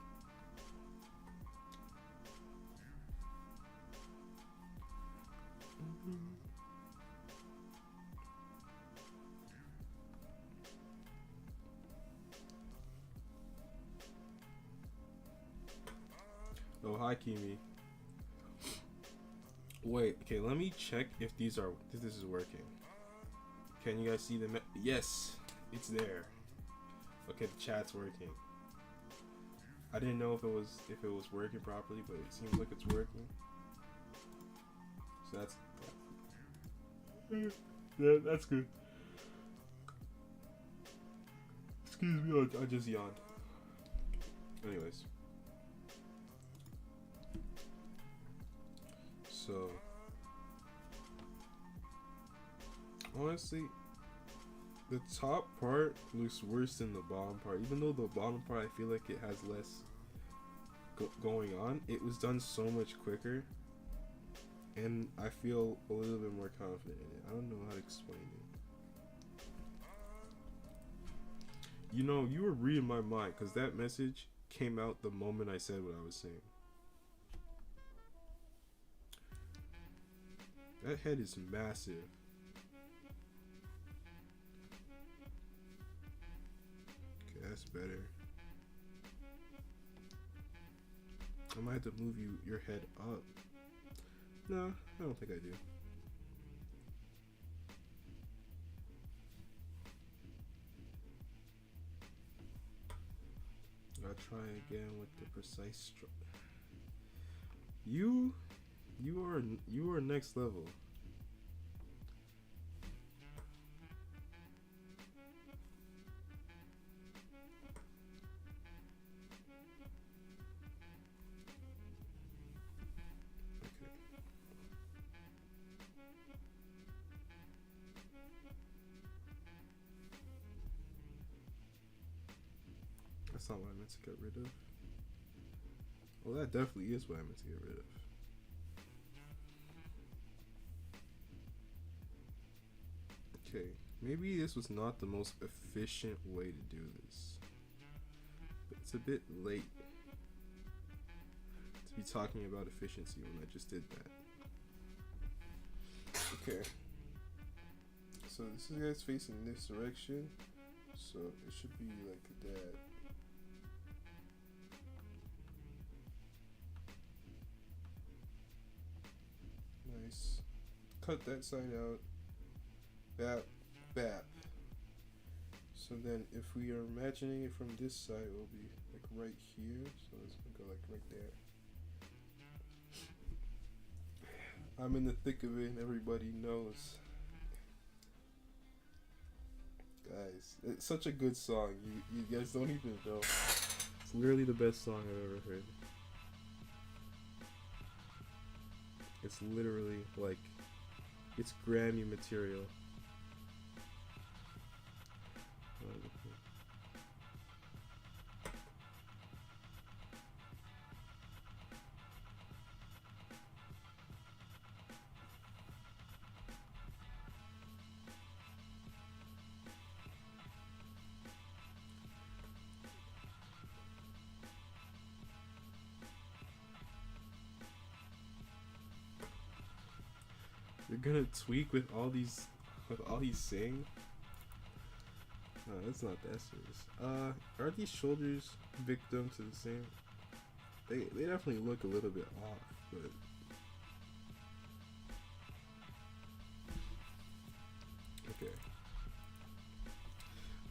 Oh, hi, Kimi. Wait, okay, let me check if this is working. Can you guys see the yes, it's there. Okay, the chat's working. I didn't know if it was working properly, but it seems like it's working. So that's yeah, that's good. Excuse me, I just yawned. Anyways. So, honestly, the top part looks worse than the bottom part. Even though the bottom part, I feel like it has less going on. It was done so much quicker, and I feel a little bit more confident in it. I don't know how to explain it. You know, you were reading my mind because that message came out the moment I said what I was saying. That head is massive. Okay, that's better. I might have to move your head up. No, I don't think I do. I'll try again with the precise stroke. You are next level. Okay. That's not what I meant to get rid of. Well, that definitely is what I meant to get rid of. Okay, maybe this was not the most efficient way to do this. But it's a bit late to be talking about efficiency when I just did that. Okay. So this is guys facing this direction. So it should be like that. Nice. Cut that side out. Bap, bap. So then if we are imagining it from this side, it will be like right here. So it's gonna go like right there. I'm in the thick of it and everybody knows. Guys, it's such a good song. You guys don't even know. It's literally the best song I've ever heard. It's literally like, it's Grammy material. You're gonna tweak with all these with all he's saying. No, it's not that serious. Are these shoulders victim to the same? They definitely look a little bit off, but okay.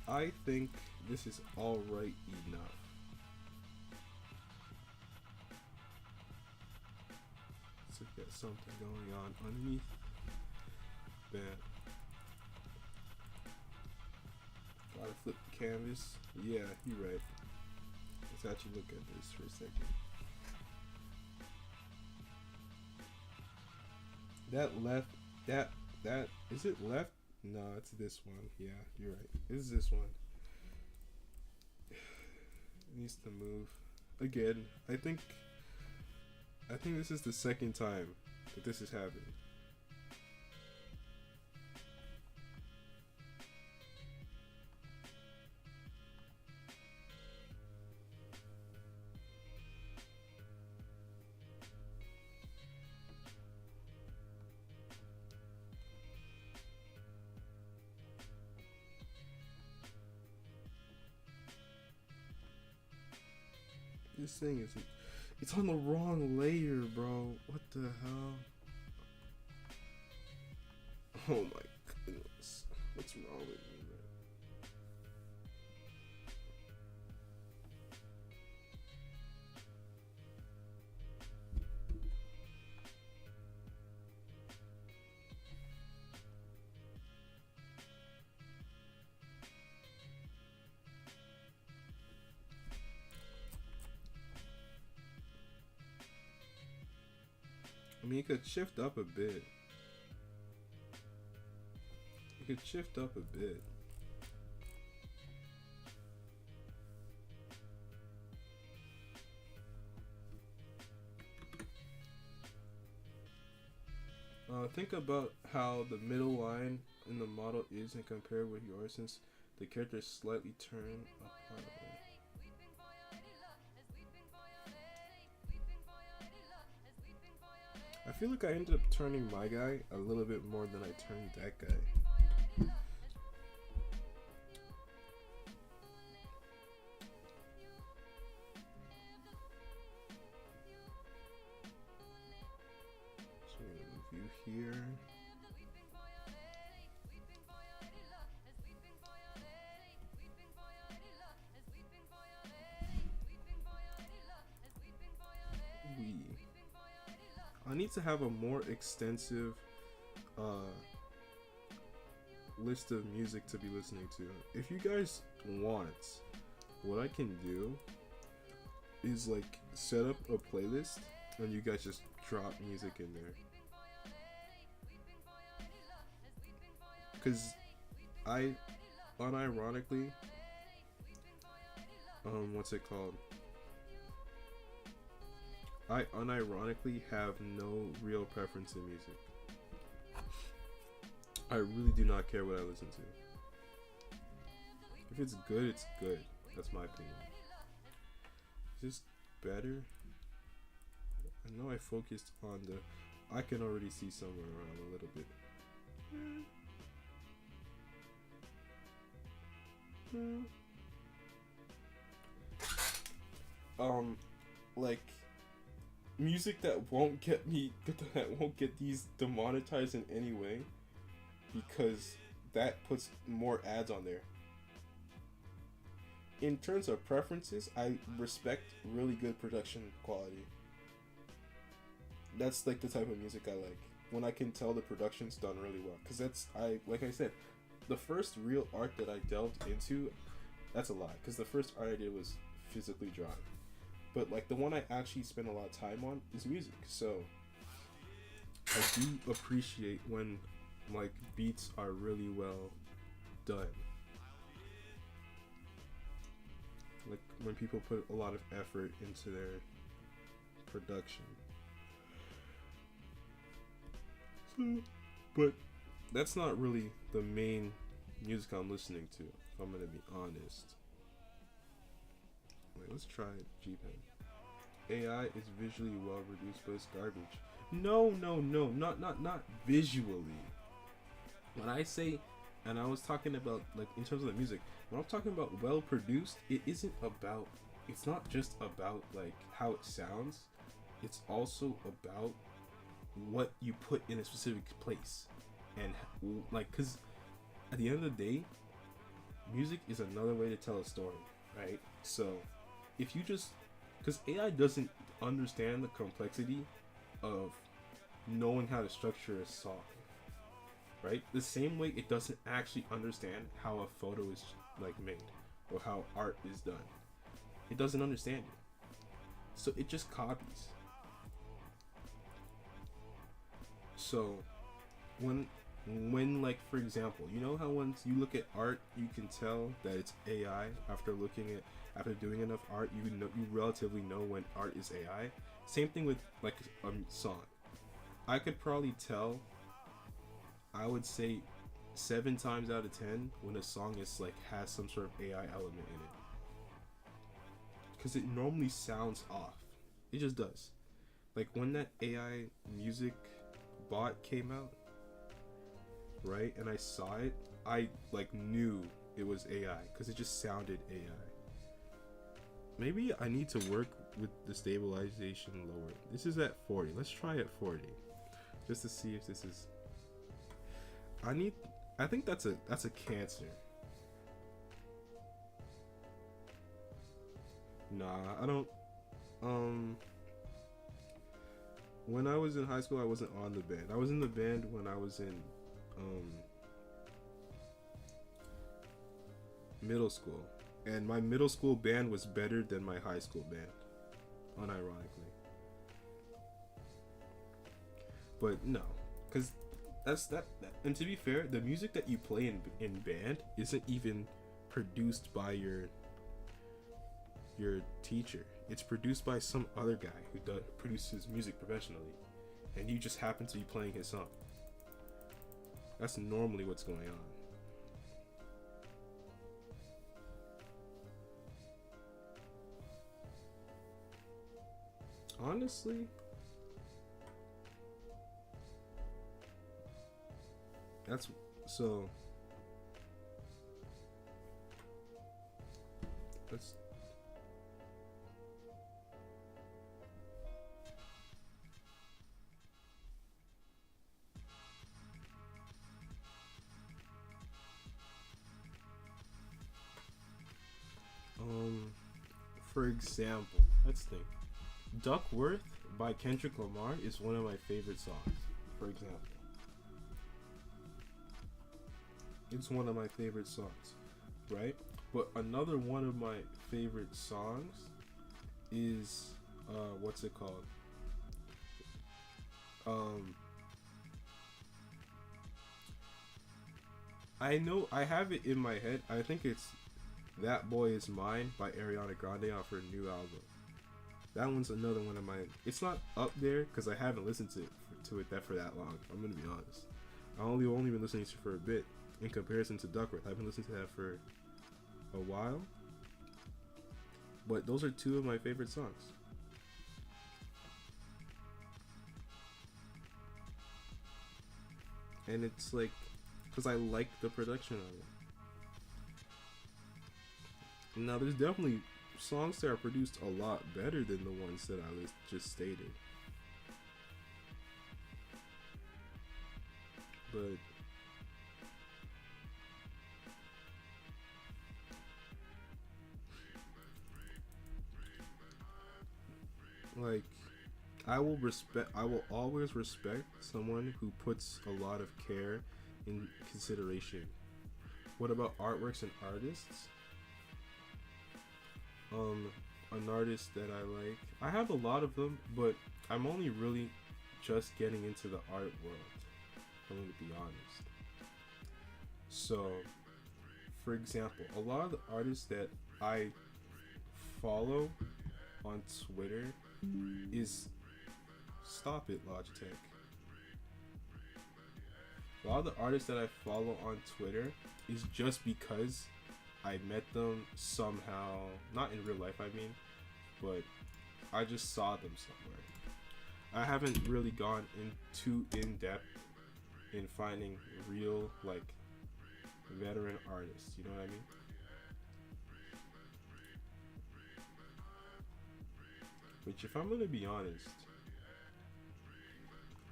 I think this is alright enough. So get something going on underneath. Bam. Gotta flip the canvas. Yeah, you're right. Let's actually look at this for a second. That left, that is it left? No, it's this one. Yeah, you're right. It's this one. It needs to move again. I think this is the second time that this has happened. This thing is, it's on the wrong layer, bro. What the hell? Oh my goodness. What's wrong with me, man? I mean, you could shift up a bit. You could shift up a bit. Think about how the middle line in the model is and compare with yours, since the characters slightly turn apart. I feel like I ended up turning my guy a little bit more than I turned that guy. So we're gonna move you here. I need to have a more extensive list of music to be listening to. If you guys want, what I can do is like set up a playlist and you guys just drop music in there. Cause I unironically what's it called? I unironically have no real preference in music. I really do not care what I listen to. If it's good, it's good. That's my opinion. Is this better? I know I focused on the... I can already see somewhere around a little bit. Like... music that won't get these demonetized in any way, because that puts more ads on there. In terms of preferences, I respect really good production quality. That's like the type of music I like, when I can tell the production's done really well. Because like I said, the first real art that I delved into, that's a lie, because the first art I did was physically drawing. But like the one I actually spend a lot of time on is music. So I do appreciate when like beats are really well done. Like when people put a lot of effort into their production. So, but that's not really the main music I'm listening to, if I'm gonna be honest. Wait, let's try G-Pen. AI is visually well reduced, but it's garbage. No, not visually. When I say, and I was talking about like in terms of the music, when I'm talking about well produced, it isn't about. It's not just about like how it sounds. It's also about what you put in a specific place, and like because at the end of the day, music is another way to tell a story, right? So if you just because AI doesn't understand the complexity of knowing how to structure a song, right? The same way it doesn't actually understand how a photo is like made or how art is done. It doesn't understand it. So it just copies. So when like for example, you know how once you look at art, you can tell that it's AI after doing enough art, you relatively know when art is AI. Same thing with like a song. I could probably tell. I would say 7 times out of 10 when a song is like has some sort of AI element in it, because it normally sounds off. It just does. Like when that AI music bot came out, right, and I saw it, I like knew it was AI because it just sounded AI. Maybe I need to work with the stabilization lower. This is at 40. Let's try at 40 just to see if this is. I think that's a cancer. Nah, I don't. When I was in high school, I wasn't on the band. I was in the band when I was in middle school, and my middle school band was better than my high school band, unironically. But no, because that. And to be fair, the music that you play in band isn't even produced by your teacher. It's produced by some other guy who produces music professionally, and you just happen to be playing his song. That's normally what's going on. Honestly, that's so. That's um. For example, let's think. Duckworth by Kendrick Lamar is one of my favorite songs. For example, it's one of my favorite songs, right? But another one of my favorite songs is what's it called? Um, I know I have it in my head. I think it's "That Boy Is Mine" by Ariana Grande off her new album. That one's another one of mine. It's not up there because I haven't listened to it for that long. I'm gonna be honest. I only been listening to it for a bit in comparison to Duckworth. I've been listening to that for a while. But those are two of my favorite songs. And it's like, because I like the production of it. Now, there's definitely songs that are produced a lot better than the ones that I just stated. But like, I will always respect someone who puts a lot of care in consideration. What about artworks and artists? Um, an artist that I like. I have a lot of them, but I'm only really just getting into the art world. I'm going to be honest. So, for example, a lot of the artists that I follow on Twitter is Stop It Logitech. A lot of the artists that I follow on Twitter is just because I met them somehow, not in real life, I mean, but I just saw them somewhere. I haven't really gone in depth in finding real, like, veteran artists. You know what I mean? Which, if I'm gonna be honest,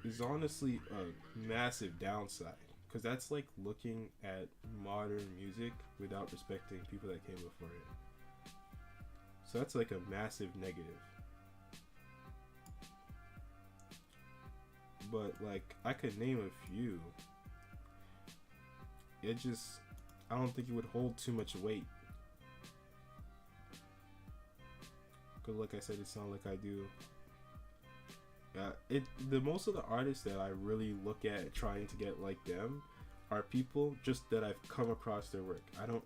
is honestly a massive downside. Because that's like looking at modern music without respecting people that came before it. So that's like a massive negative. But like, I could name a few. It just, I don't think it would hold too much weight. Cause like I said, it sounds like I do. The most of the artists that I really look at trying to get like them are people just that I've come across their work. I can't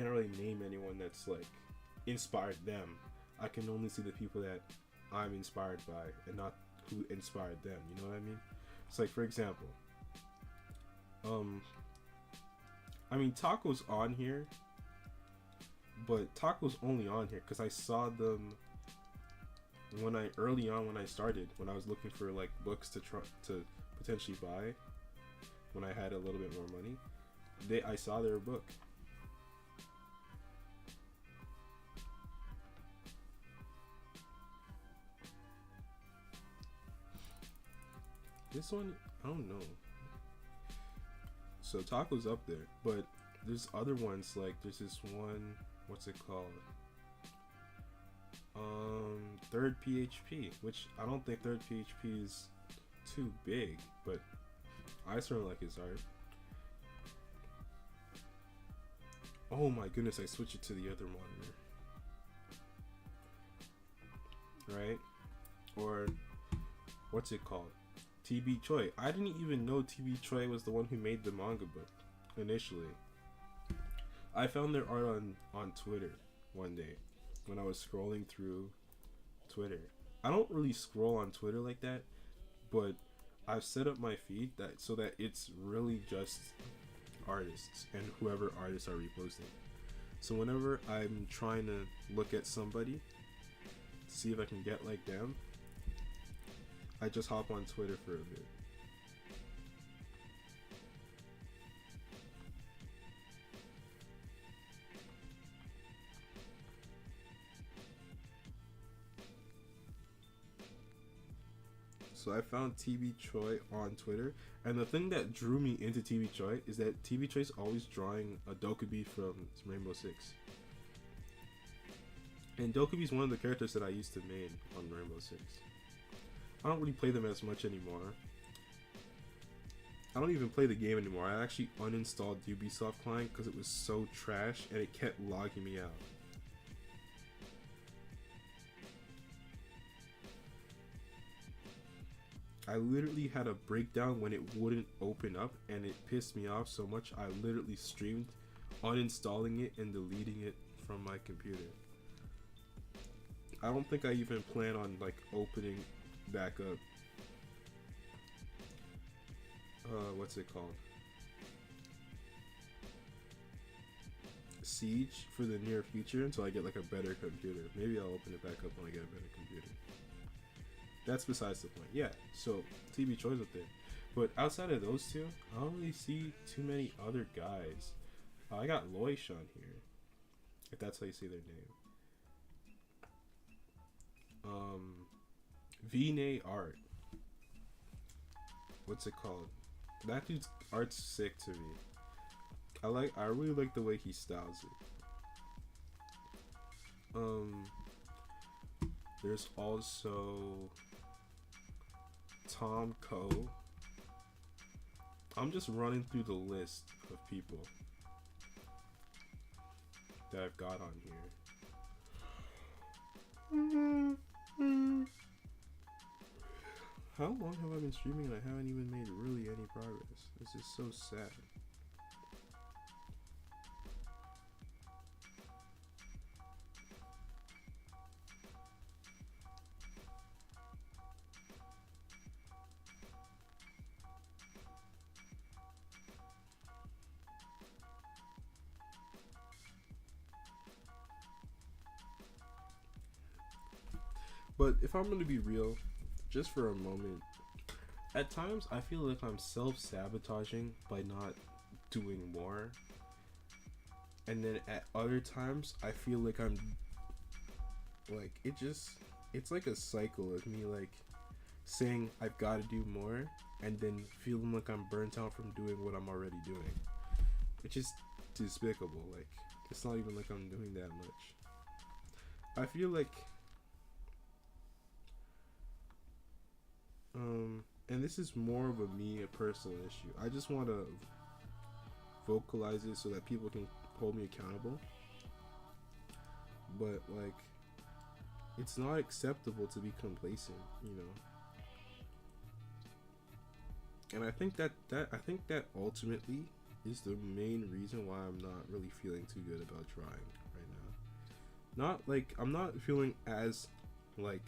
really name anyone that's like inspired them. I can only see the people that I'm inspired by and not who inspired them. You know what I mean? It's like, for example, I mean, Taco's on here, but Taco's only on here because I saw them early on when I started, when I was looking for like books to potentially buy when I had a little bit more money. I saw their book. This one, I don't know. So Taco's up there, but there's other ones, like there's this one, what's it called? Third PHP, which I don't think Third PHP is too big, but I certainly like his art. Oh my goodness, I switched it to the other monitor. Right? Or what's it called? TB Choi. I didn't even know TB Choi was the one who made the manga book initially. I found their art on Twitter one day when I was scrolling through Twitter. I don't really scroll on Twitter like that, but I've set up my feed so that it's really just artists and whoever artists are reposting. So whenever I'm trying to look at somebody to see if I can get like them, I just hop on Twitter for a bit. So I found TB Choi on Twitter, and the thing that drew me into TB Choi is that TB Choi is always drawing a Dokubi from Rainbow Six. And Dokubi is one of the characters that I used to main on Rainbow Six. I don't really play them as much anymore. I don't even play the game anymore. I actually uninstalled Ubisoft Client because it was so trash and it kept logging me out. I literally had a breakdown when it wouldn't open up, and it pissed me off so much I literally streamed uninstalling it and deleting it from my computer. I don't think I even plan on like opening back up what's it called? Siege for the near future until I get like a better computer. Maybe I'll open it back up when I get a better computer. That's besides the point. Yeah, so TB Choi's up there. But outside of those two, I don't really see too many other guys. I got Loish on here, if that's how you say their name. V-Nay Art. What's it called? That dude's art's sick to me. I really like the way he styles it. There's also Tom Coe. I'm just running through the list of people that I've got on here. How long have I been streaming and I haven't even made really any progress? This is so sad. But if I'm gonna be real, just for a moment, At times, I feel like I'm self sabotaging by not doing more, and then at other times, I feel like I'm like it's like a cycle of me like saying I've got to do more, and then feeling like I'm burnt out from doing what I'm already doing. It's just despicable. Like, it's not even like I'm doing that much. I feel like and this is more of a personal issue. I just want to vocalize it so that people can hold me accountable. But like, it's not acceptable to be complacent, you know. And I think that ultimately is the main reason why I'm not really feeling too good about trying right now. Not like I'm not feeling as like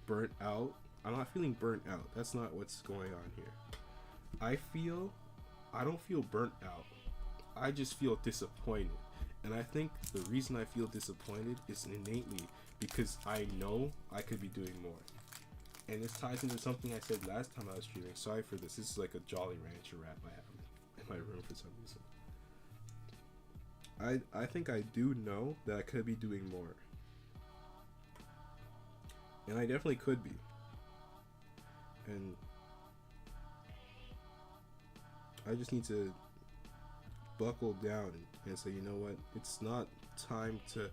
burnt out. I'm not feeling burnt out. That's not what's going on here. I don't feel burnt out. I just feel disappointed. And I think the reason I feel disappointed is innately because I know I could be doing more. And this ties into something I said last time I was streaming. Sorry for this. This is like a Jolly Rancher rap I have in my room for some reason. I think I do know that I could be doing more. And I definitely could be. And I just need to buckle down and say, you know what? It's not time to.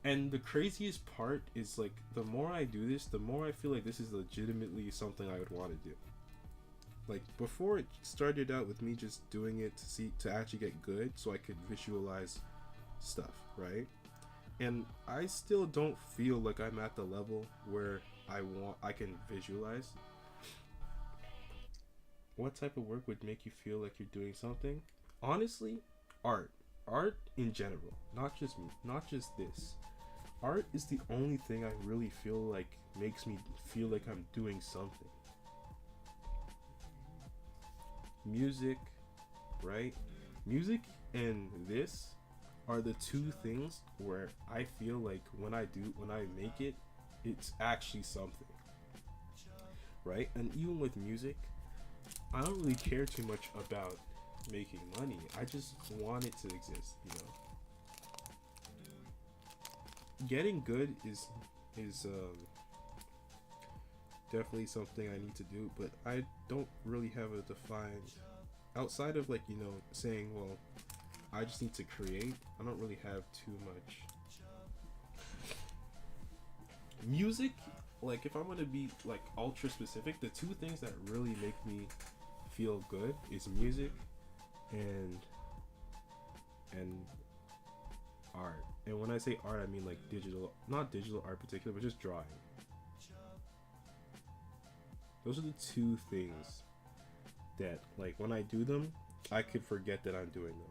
And the craziest part is like the more I do this, the more I feel like this is legitimately something I would want to do. Like before, it started out with me just doing it to actually get good, so I could visualize stuff, right? And I still don't feel like I'm at the level where I can visualize. What type of work would make you feel like you're doing something? Honestly, art in general, not just this. Art is the only thing I really feel like makes me feel like I'm doing something. Music, right? Music and this are the two things where I feel like when I make it, it's actually something, right? And even with music, I don't really care too much about making money. I just want it to exist, you know. Getting good is definitely something I need to do, but I don't really have a defined outside of like, you know, saying, well, I just need to create. I don't really have too much music. Like if I'm gonna be like ultra specific, the two things that really make me feel good is music and art. And when I say art, I mean like not digital art particular, but just drawing. Those are the two things that like when I do them, I could forget that I'm doing them.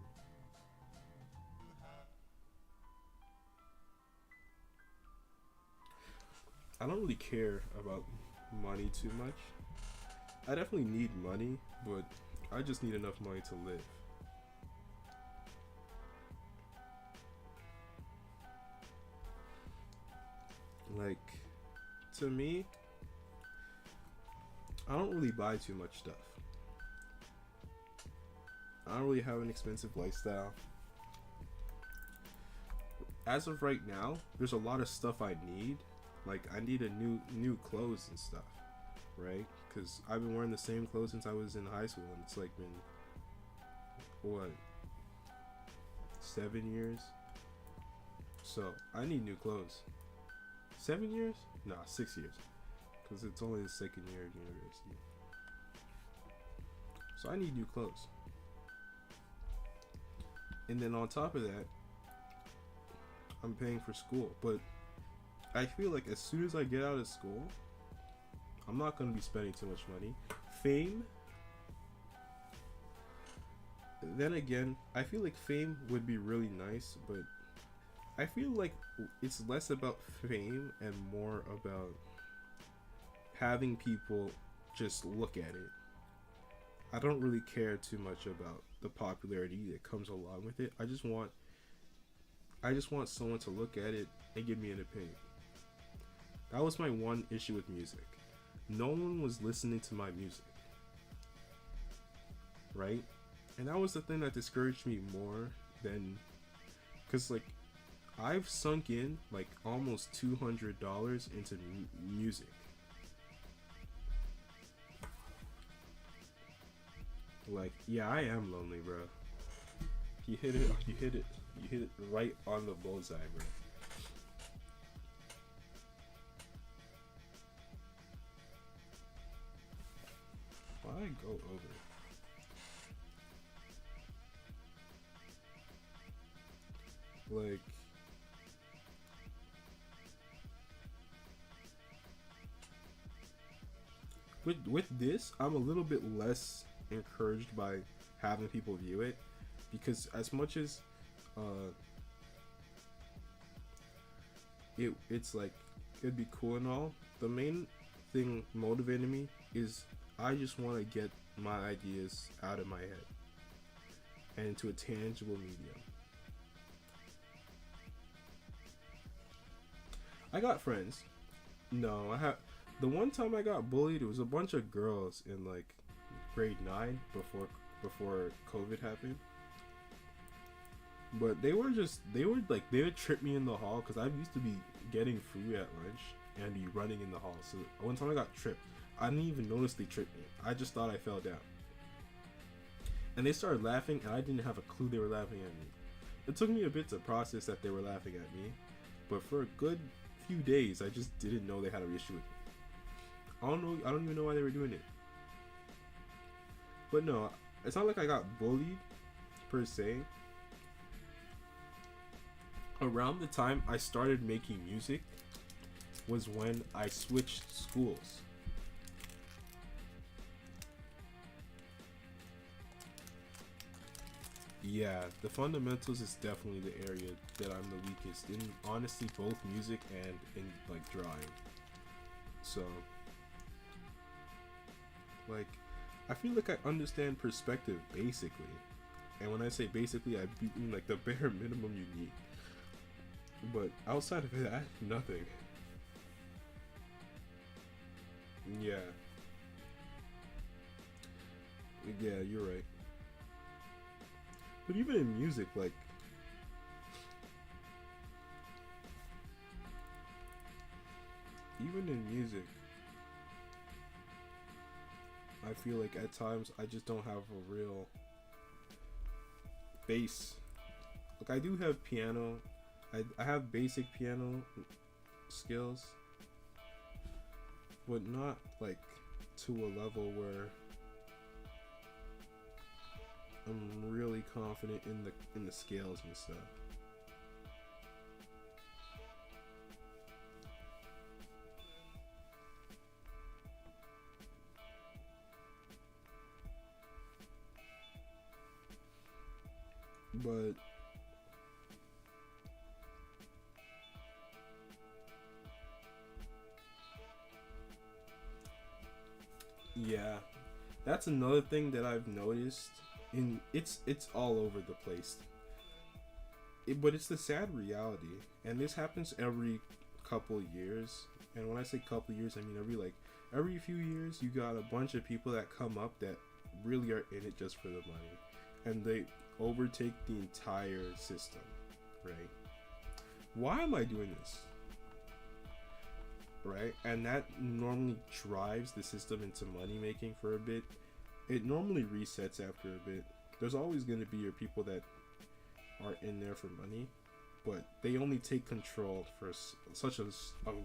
I don't really care about money too much. I definitely need money, but I just need enough money to live. Like, to me, I don't really buy too much stuff. I don't really have an expensive lifestyle. As of right now, there's a lot of stuff I need. Like, I need a new clothes and stuff, right? Because I've been wearing the same clothes since I was in high school, and it's like been what, 7 years? So I need new clothes. 7 years? Nah, 6 years. Because it's only the second year of university. So I need new clothes. And then on top of that, I'm paying for school. But I feel like as soon as I get out of school, I'm not going to be spending too much money. Fame. Then again, I feel like fame would be really nice, but I feel like it's less about fame and more about having people just look at it. I don't really care too much about the popularity that comes along with it. I just want someone to look at it and give me an opinion. That was my one issue with music. no one was listening to my music, right? And that was the thing that discouraged me more than, because like I've sunk in like almost $200 into music. Like, yeah, I am lonely, bro. You hit it. You hit it. You hit it right on the bullseye, bro. Why I go over? Like, with this, I'm a little bit less encouraged by having people view it, because as much as uh it's like it'd be cool and all, the main thing motivating me is I just want to get my ideas out of my head and into a tangible medium. I got friends. No, I have. The one time I got bullied, it was a bunch of girls in like grade 9 before COVID happened. But they would trip me in the hall because I used to be getting food at lunch and be running in the hall. So one time I got tripped. I didn't even notice they tripped me. I just thought I fell down. And they started laughing, and I didn't have a clue they were laughing at me. It took me a bit to process that they were laughing at me, but for a good few days, I just didn't know they had an issue with me. I don't know. I don't even know why they were doing it. But no, it's not like I got bullied per se. Around the time I started making music was when I switched schools. Yeah, the fundamentals is definitely the area that I'm the weakest in. Honestly, both music and in like drawing. So, like, I feel like I understand perspective basically. And when I say basically, I mean like the bare minimum you need. But outside of that, nothing. Yeah. Yeah, you're right. But even in music, like, even in music, I feel like at times I just don't have a real bass. Like, I do have piano. I have basic piano skills, but not like to a level where I'm really confident in the scales and stuff. But yeah, that's another thing that I've noticed. In it's all over the place. But it's the sad reality, and this happens every couple years. And when I say couple years, I mean every few years you got a bunch of people that come up that really are in it just for the money, and they overtake the entire system, right? Why am I doing this? Right? And that normally drives the system into money making for a bit. It normally resets after a bit. There's always going to be your people that are in there for money, but they only take control for such a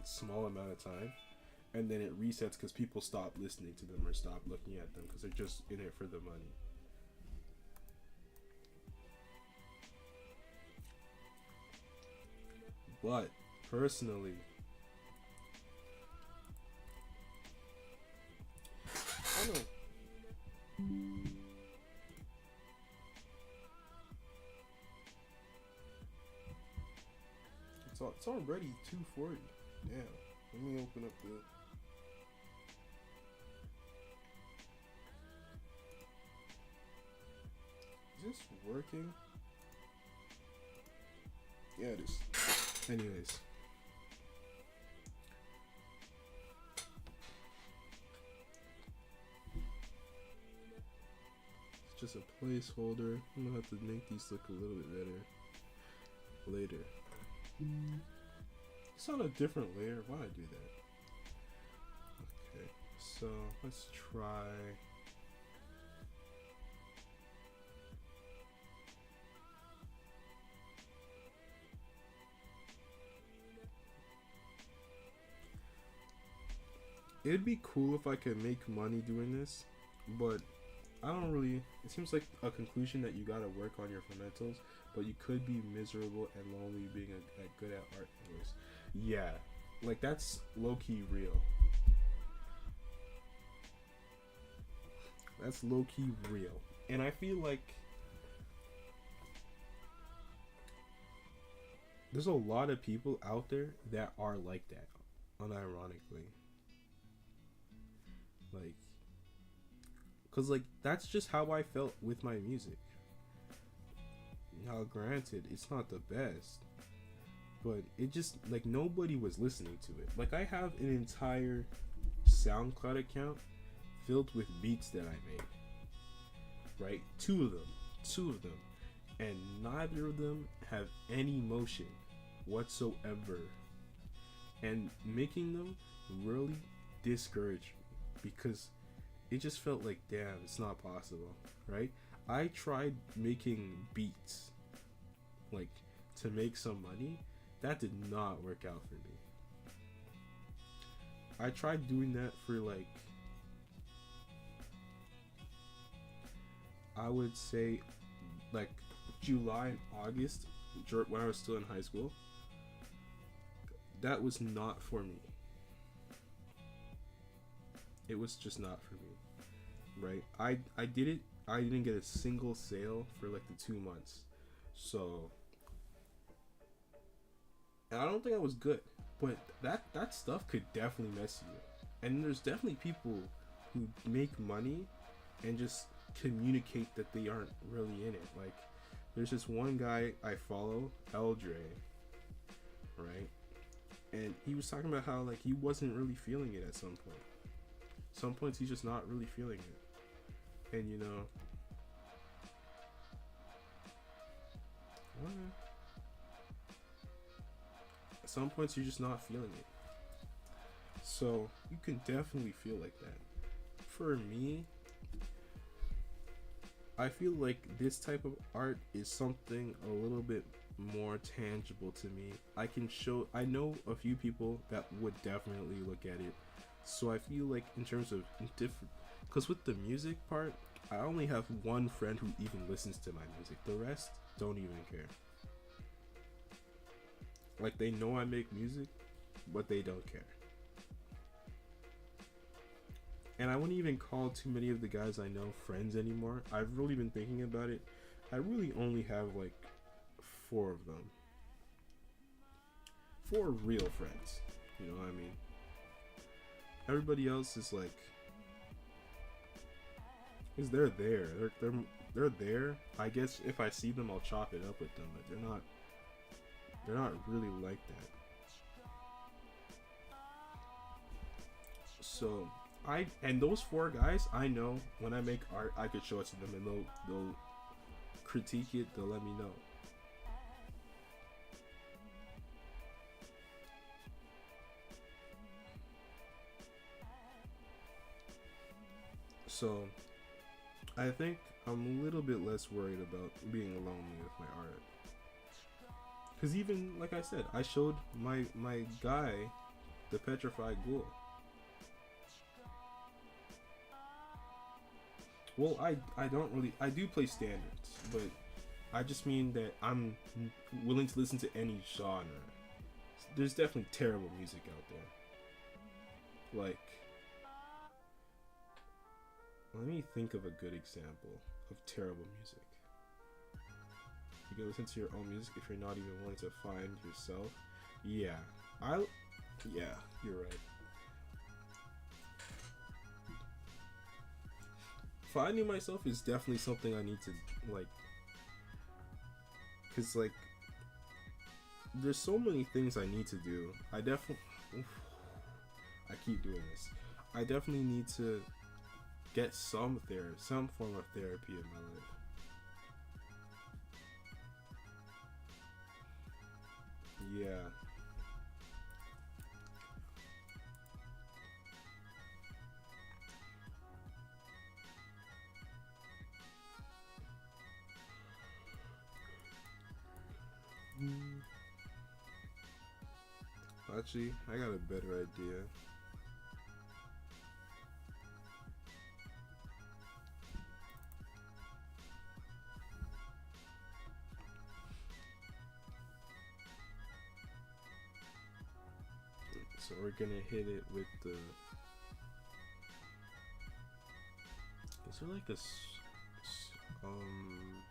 small amount of time, and then it resets because people stop listening to them or stop looking at them because they're just in it for the money. But personally, I don't know. It's already 2:40. Damn. Let me open up the. Is this working? Yeah, it is. Anyways, just a placeholder. I'm gonna have to make these look a little bit better later. It's on a different layer. Why I do that? Okay, so let's try. It'd be cool if I could make money doing this, but I don't really. It seems like a conclusion that you gotta work on your fundamentals, but you could be miserable and lonely being a good at art anyways. Yeah, like that's low key real. That's low key real, and I feel like there's a lot of people out there that are like that, unironically. Like, cause like that's just how I felt with my music. Now, granted, it's not the best, but it just like nobody was listening to it. Like I have an entire SoundCloud account filled with beats that I made. Right, two of them, and neither of them have any motion whatsoever. And making them really discouraged me because it just felt like, damn, it's not possible, right? I tried making beats, like, to make some money. That did not work out for me. I tried doing that for, like, I would say, like, July and August, when I was still in high school. That was not for me. It was just not for me, right? I did it. I didn't get a single sale for like the 2 months, so, and I don't think I was good. But that stuff could definitely mess you. And there's definitely people who make money and just communicate that they aren't really in it. Like, there's this one guy I follow, Eldre, right? And he was talking about how like he wasn't really feeling it at some point. Some points he's just not really feeling it. And you know, at some points you're just not feeling it. So you can definitely feel like that. For me, I feel like this type of art is something a little bit more tangible to me. I know a few people that would definitely look at it. So I feel like in terms of different, because with the music part, I only have one friend who even listens to my music. The rest don't even care. Like, they know I make music, but they don't care. And I wouldn't even call too many of the guys I know friends anymore. I've really been thinking about it. I really only have like 4 of them. 4 real friends. You know what I mean? Everybody else is like, is they're there. They're there. I guess if I see them, I'll chop it up with them. But they're not really like that. So and those 4 guys, I know when I make art, I could show it to them and they'll critique it. They'll let me know. So I think I'm a little bit less worried about being lonely with my art. Cause even like I said, I showed my guy the petrified ghoul. Well, I don't really, I do play standards, but I just mean that I'm willing to listen to any genre. There's definitely terrible music out there. Like, let me think of a good example of terrible music. You can listen to your own music if you're not even willing to find yourself. Yeah, you're right. Finding myself is definitely something I need to, like, cause like there's so many things I need to do. I keep doing this. I definitely need to get some therapy, some form of therapy in my life. Yeah. Mm. Actually, I got a better idea. So we're gonna hit it with the. Is there like a um?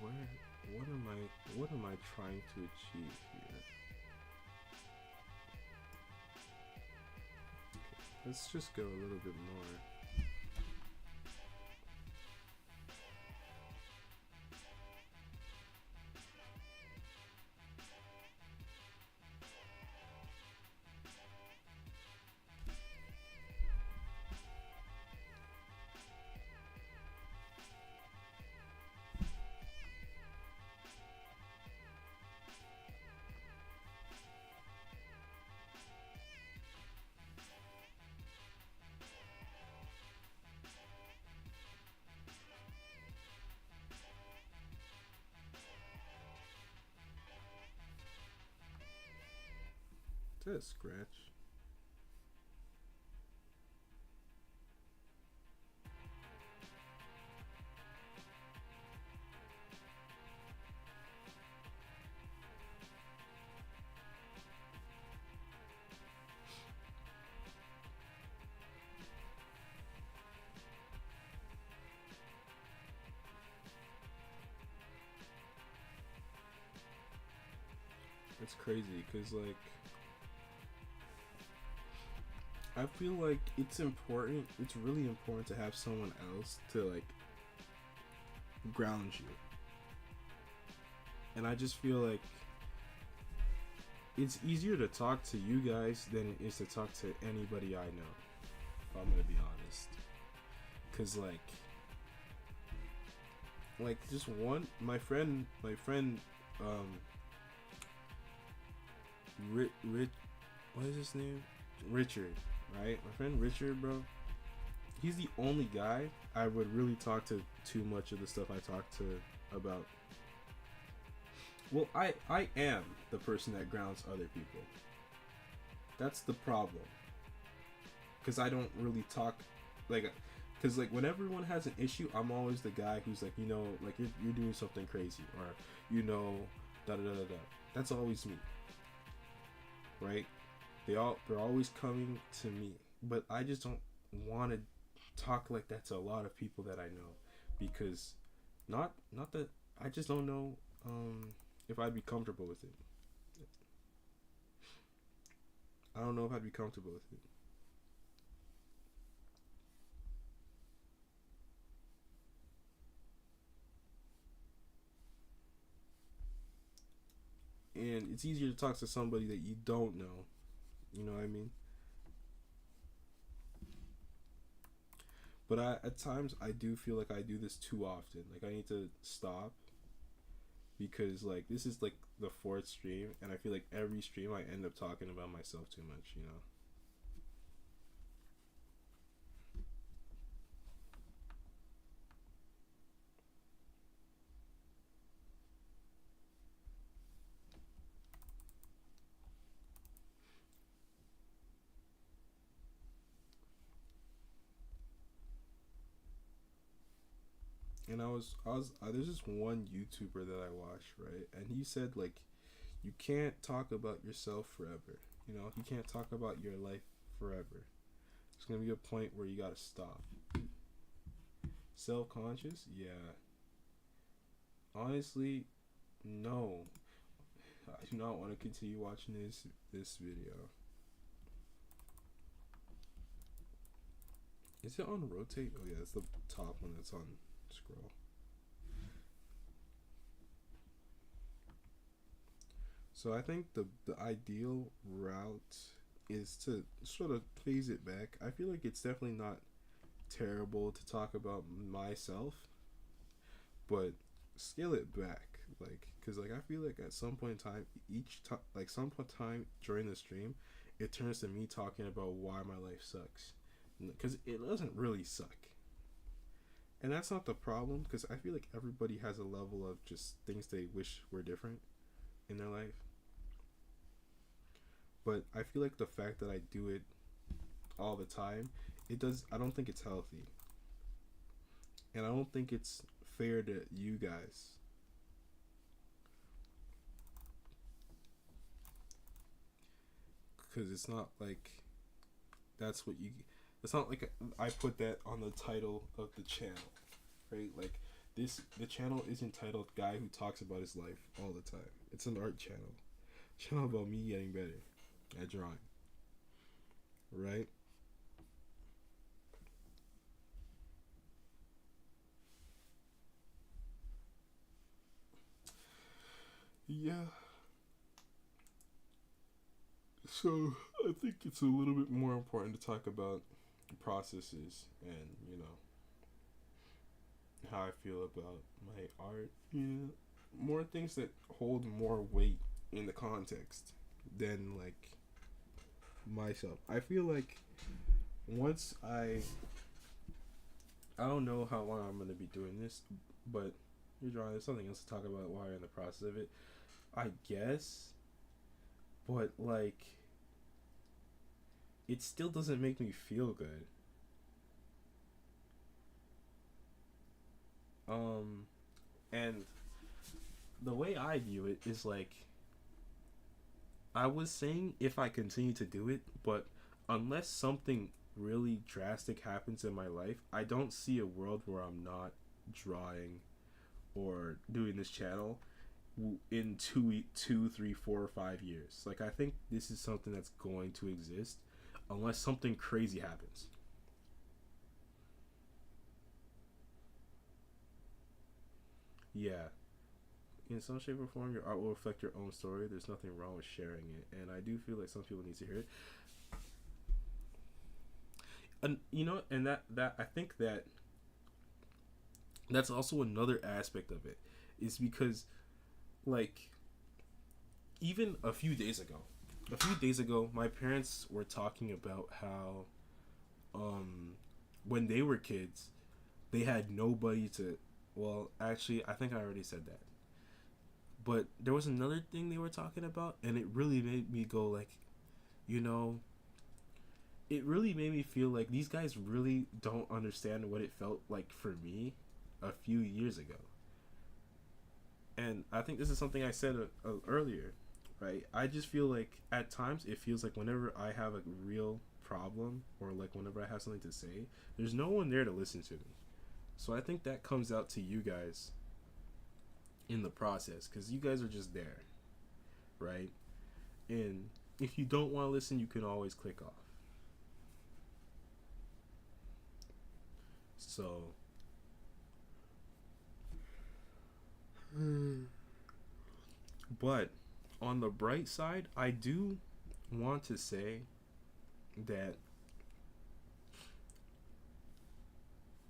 Where? What am I? What am I trying to achieve here? Let's just go a little bit more. Is that a scratch? It's crazy because like I feel like it's important. It's really important to have someone else to like ground you. And I just feel like it's easier to talk to you guys than it is to talk to anybody I know. If I'm gonna be honest, cause like just one my friend, um, Rich, what is his name? Richard, right? My friend Richard, bro. He's the only guy I would really talk to too much of the stuff I talk to about. Well, I am the person that grounds other people. That's the problem. Cause I don't really talk, like, cause like when everyone has an issue, I'm always the guy who's like, like you're doing something crazy, or da da da da da. That's always me, right? They're always coming to me, but I just don't want to talk like that to a lot of people that I know, because not that I just don't know if I'd be comfortable with it. I don't know if I'd be comfortable with it. And it's easier to talk to somebody that you don't know. You know what I mean? But at times I do feel like I do this too often. Like I need to stop, because like this is like the fourth stream, and I feel like every stream I end up talking about myself too much. And there's this one YouTuber that I watch, right? And he said like, you can't talk about yourself forever. You can't talk about your life forever. There's gonna be a point where you gotta stop. Self-conscious? Yeah. Honestly, no. I do not want to continue watching this video. Is it on rotate? Oh yeah, it's the top one that's on scroll. So I think the ideal route is to sort of phase it back. I feel like it's definitely not terrible to talk about myself, but scale it back, like, because like I feel like at some point in time, each time, like some point in time during the stream, it turns to me talking about why my life sucks, because it doesn't really suck, and that's not the problem. Because I feel like everybody has a level of just things they wish were different in their life, but I feel like the fact that I do it all the time, it does. I don't think it's healthy, and I don't think it's fair to you guys. Because it's not like that's what you. It's not like I put that on the title of the channel, right? Like the channel isn't titled "Guy Who Talks About His Life All the Time." It's an art channel about me getting better at drawing, right? Yeah. So I think it's a little bit more important to talk about processes and how I feel about my art. Yeah, more things that hold more weight in the context than like myself. I feel like once I don't know how long I'm gonna be doing this, but you're drawing. There's something else to talk about while you're in the process of it, I guess. But like, it still doesn't make me feel good. Um, and the way I view it is like I was saying if I continue to do it, but unless something really drastic happens in my life, I don't see a world where I'm not drawing or doing this channel in 2, 3, 4, or 5 years. Like I think this is something that's going to exist unless something crazy happens. Yeah, in some shape or form, your art will reflect your own story. There's nothing wrong with sharing it, and I do feel like some people need to hear it. And and that I think that's also another aspect of it, is because like even a few days ago, my parents were talking about how um when they were kids, they had nobody to. Well, actually, I think I already said that. But there was another thing they were talking about, and it really made me go like, you know, it really made me feel like these guys really don't understand what it felt like for me a few years ago. And I think this is something I said earlier, right? I just feel like at times it feels like whenever I have a real problem or like whenever I have something to say, there's no one there to listen to me. So I think that comes out to you guys in the process because you guys are just there, right? And if you don't want to listen, you can always click off. So, but on the bright side, I do want to say that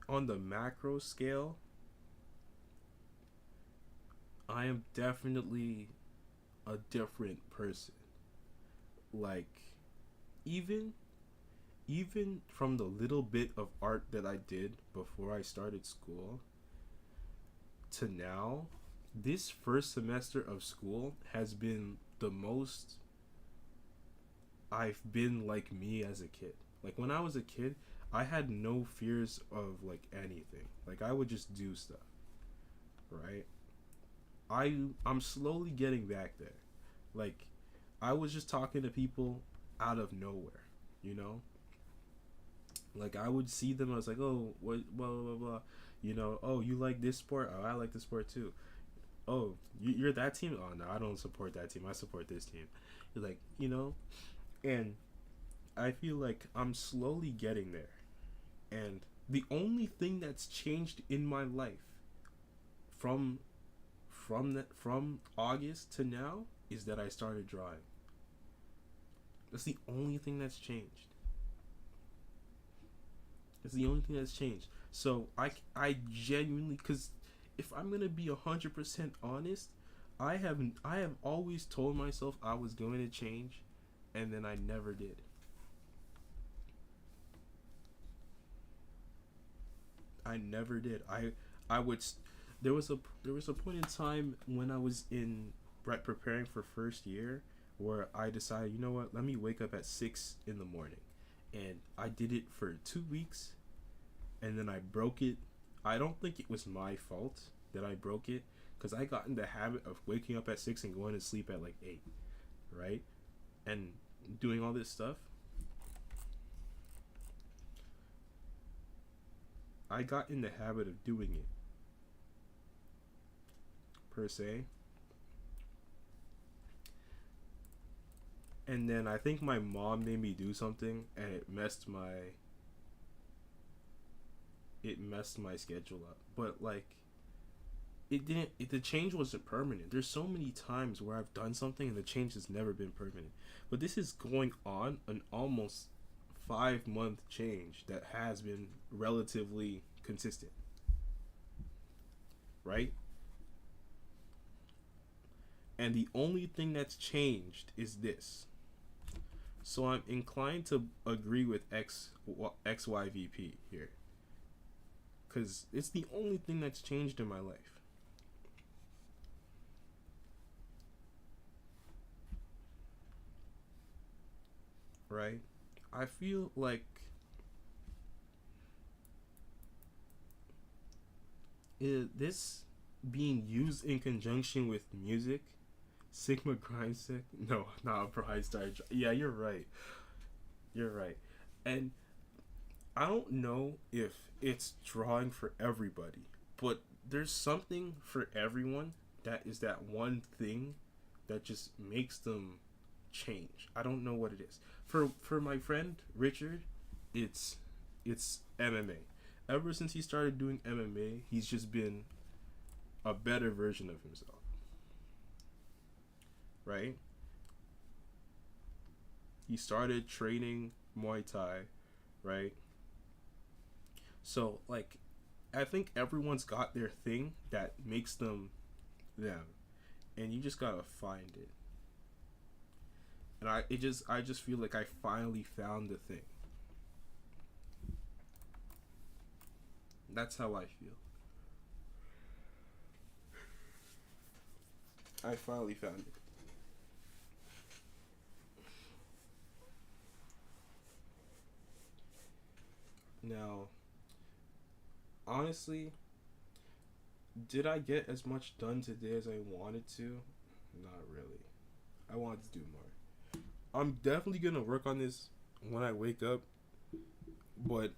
on the macro scale, I am definitely a different person. Like, even even from the little bit of art that I did before I started school to now, this first semester of school has been the most I've been like me as a kid. Like when I was a kid, I had no fears of like anything. Like I would just do stuff, right? I'm slowly getting back there. Like I was just talking to people out of nowhere, you know? Like I would see them, I was like, oh, what, blah blah blah blah. You know, oh, you like this sport? Oh, I like this sport too. Oh, you're that team? Oh no, I don't support that team. I support this team. You're like, you know, and I feel like I'm slowly getting there. And the only thing that's changed in my life from from August to now is that I started drawing. That's the only thing that's changed. It's the only thing that's changed. So I genuinely, because if I'm gonna be 100% honest, I have always told myself I was going to change, and then I never did. I never did. I would. There was a point in time when I was in right preparing for first year where I decided, you know what, let me wake up at 6 in the morning, and I did it for 2 weeks, and then I broke it. I don't think it was my fault that I broke it, because I got in the habit of waking up at 6 and going to sleep at like 8, right? And doing all this stuff. I got in the habit of doing it, per se. And then I think my mom made me do something, and it messed my schedule up. But like, it didn't. The change wasn't permanent. There's so many times where I've done something and the change has never been permanent. But this is going on an almost 5 month change that has been relatively consistent, right? And the only thing that's changed is this. So I'm inclined to agree with XYVP here, because it's the only thing that's changed in my life. Right? I feel like this being used in conjunction with music, Sigma Grindstick. No, not bro. I started. Yeah, you're right. You're right. And I don't know if it's drawing for everybody, but there's something for everyone that is that one thing that just makes them change. I don't know what it is. For my friend Richard, it's it's MMA. Ever since he started doing MMA, he's just been a better version of himself, right? He started training Muay Thai, right? So like, I think everyone's got their thing that makes them them, and you just gotta find it. And I just feel like I finally found the thing. That's how I feel. I finally found it. Now, honestly, did I get as much done today as I wanted to? Not really. I wanted to do more. I'm definitely gonna work on this when I wake up, but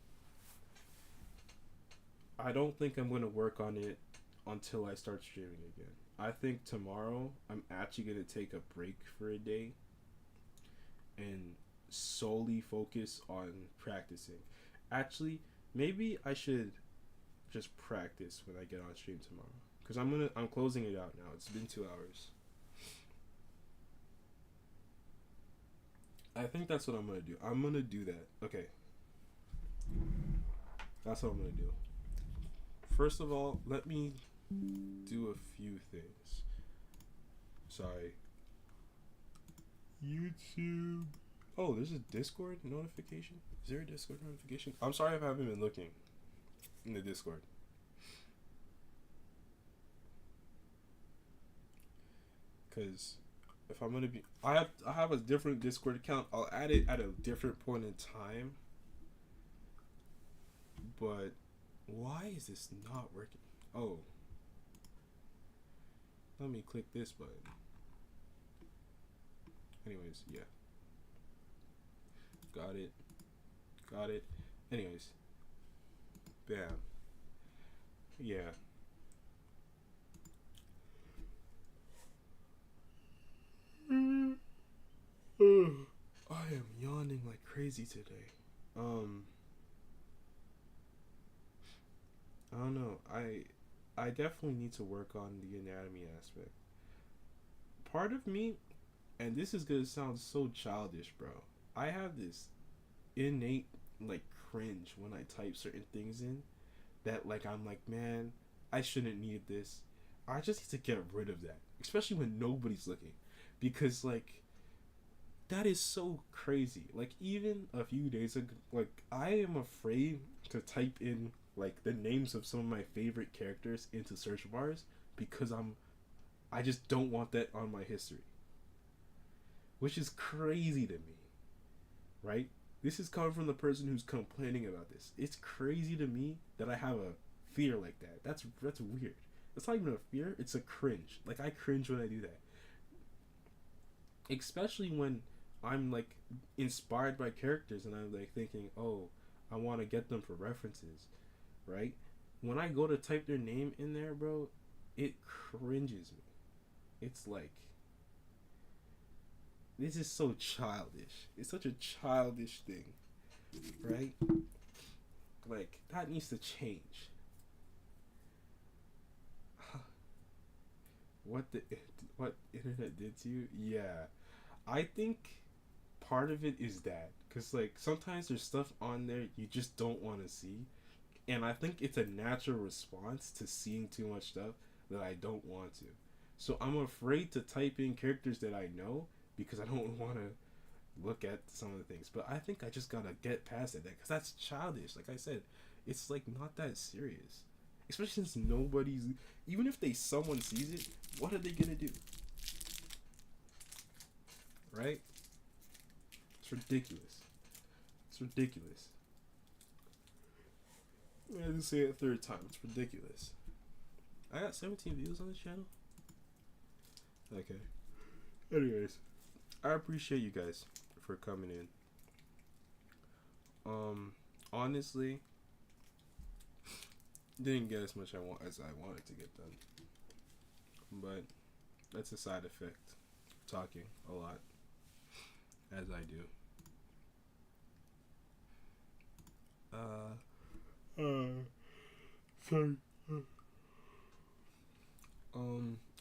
I don't think I'm gonna work on it until I start streaming again. I think tomorrow I'm actually gonna take a break for a day and solely focus on practicing. Actually, maybe I should just practice when I get on stream tomorrow, because I'm closing it out now. It's been 2 hours. I think that's what I'm gonna do. I'm gonna do that. Okay, that's what I'm gonna do. First of all, let me do a few things. Sorry. YouTube. Oh, there's a Discord notification. Is there a Discord notification? I'm sorry if I haven't been looking in the Discord. Because if I'm gonna be, I have a different Discord account. I'll add it at a different point in time. But why is this not working? Oh, let me click this button. Anyways, yeah, got it. Anyways, bam. Yeah. I am yawning like crazy today. Um, I don't know. I definitely need to work on the anatomy aspect. Part of me, and this is gonna sound so childish, bro. I have this innate like cringe when I type certain things in that like I'm like, man, I shouldn't need this. I just need to get rid of that, especially when nobody's looking, because like that is so crazy. Like even a few days ago, like I am afraid to type in like the names of some of my favorite characters into search bars because I just don't want that on my history, which is crazy to me, right? This is coming from the person who's complaining about this. It's crazy to me that I have a fear like that. That's weird. It's not even a fear. It's a cringe. Like I cringe when I do that, especially when I'm like inspired by characters and I'm like thinking, oh, I want to get them for references, right? When I go to type their name in there, bro, it cringes me. It's like this is so childish. It's such a childish thing, right? Like that needs to change. What the what internet did to you? Yeah, I think part of it is that because like sometimes there's stuff on there you just don't want to see, and I think it's a natural response to seeing too much stuff that I don't want to. So I'm afraid to type in characters that I know because I don't want to look at some of the things. But I think I just gotta get past it because that's childish. Like I said, it's like not that serious. Especially since nobody's, even if they someone sees it, what are they gonna do? Right? It's ridiculous. It's ridiculous. I had to say it a third time. It's ridiculous. I got 17 views on this channel. Okay. Anyways, I appreciate you guys for coming in. Honestly, didn't get as much as I wanted to get done, but that's a side effect. Talking a lot, as I do. Sorry.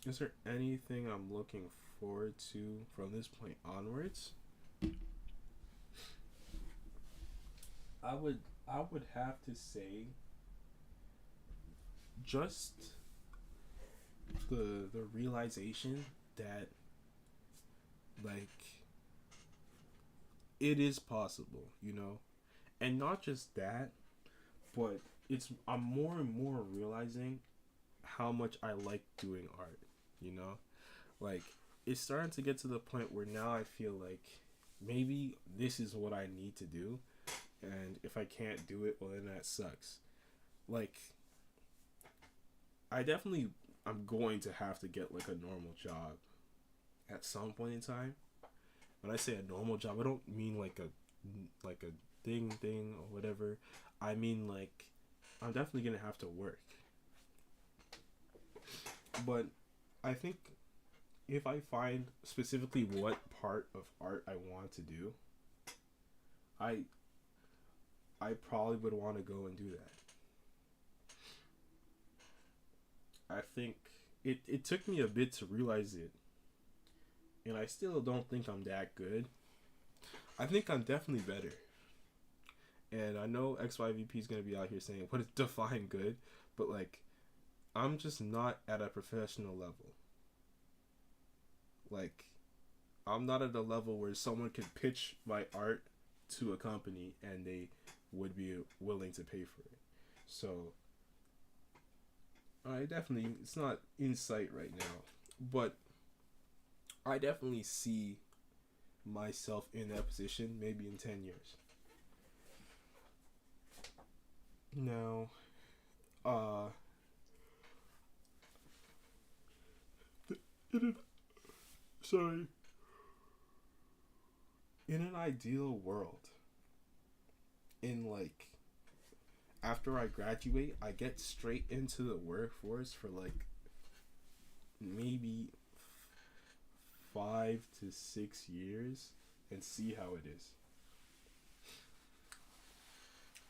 Is there anything I'm looking forward to from this point onwards? I would I would have to say just the realization that like it is possible, you know, and not just that, but it's I'm more and more realizing how much I like doing art, you know, like it's starting to get to the point where now I feel like maybe this is what I need to do, and if I can't do it, well then that sucks. Like I definitely I'm going to have to get like a normal job at some point in time. When I say a normal job, I don't mean like a thing or whatever. I mean like I'm definitely gonna have to work. But I think if I find specifically what part of art I want to do, I I probably would want to go and do that. I think it took me a bit to realize it, and I still don't think I'm that good. I think I'm definitely better. And I know XYVP is going to be out here saying, what is define good? But, like, I'm just not at a professional level. Like, I'm not at a level where someone could pitch my art to a company and they would be willing to pay for it. So, I definitely, it's not in sight right now. But I definitely see myself in that position maybe in 10 years. Now, uh, in an, sorry, in an ideal world, in like after I graduate, I get straight into the workforce for like maybe 5 to 6 years and see how it is.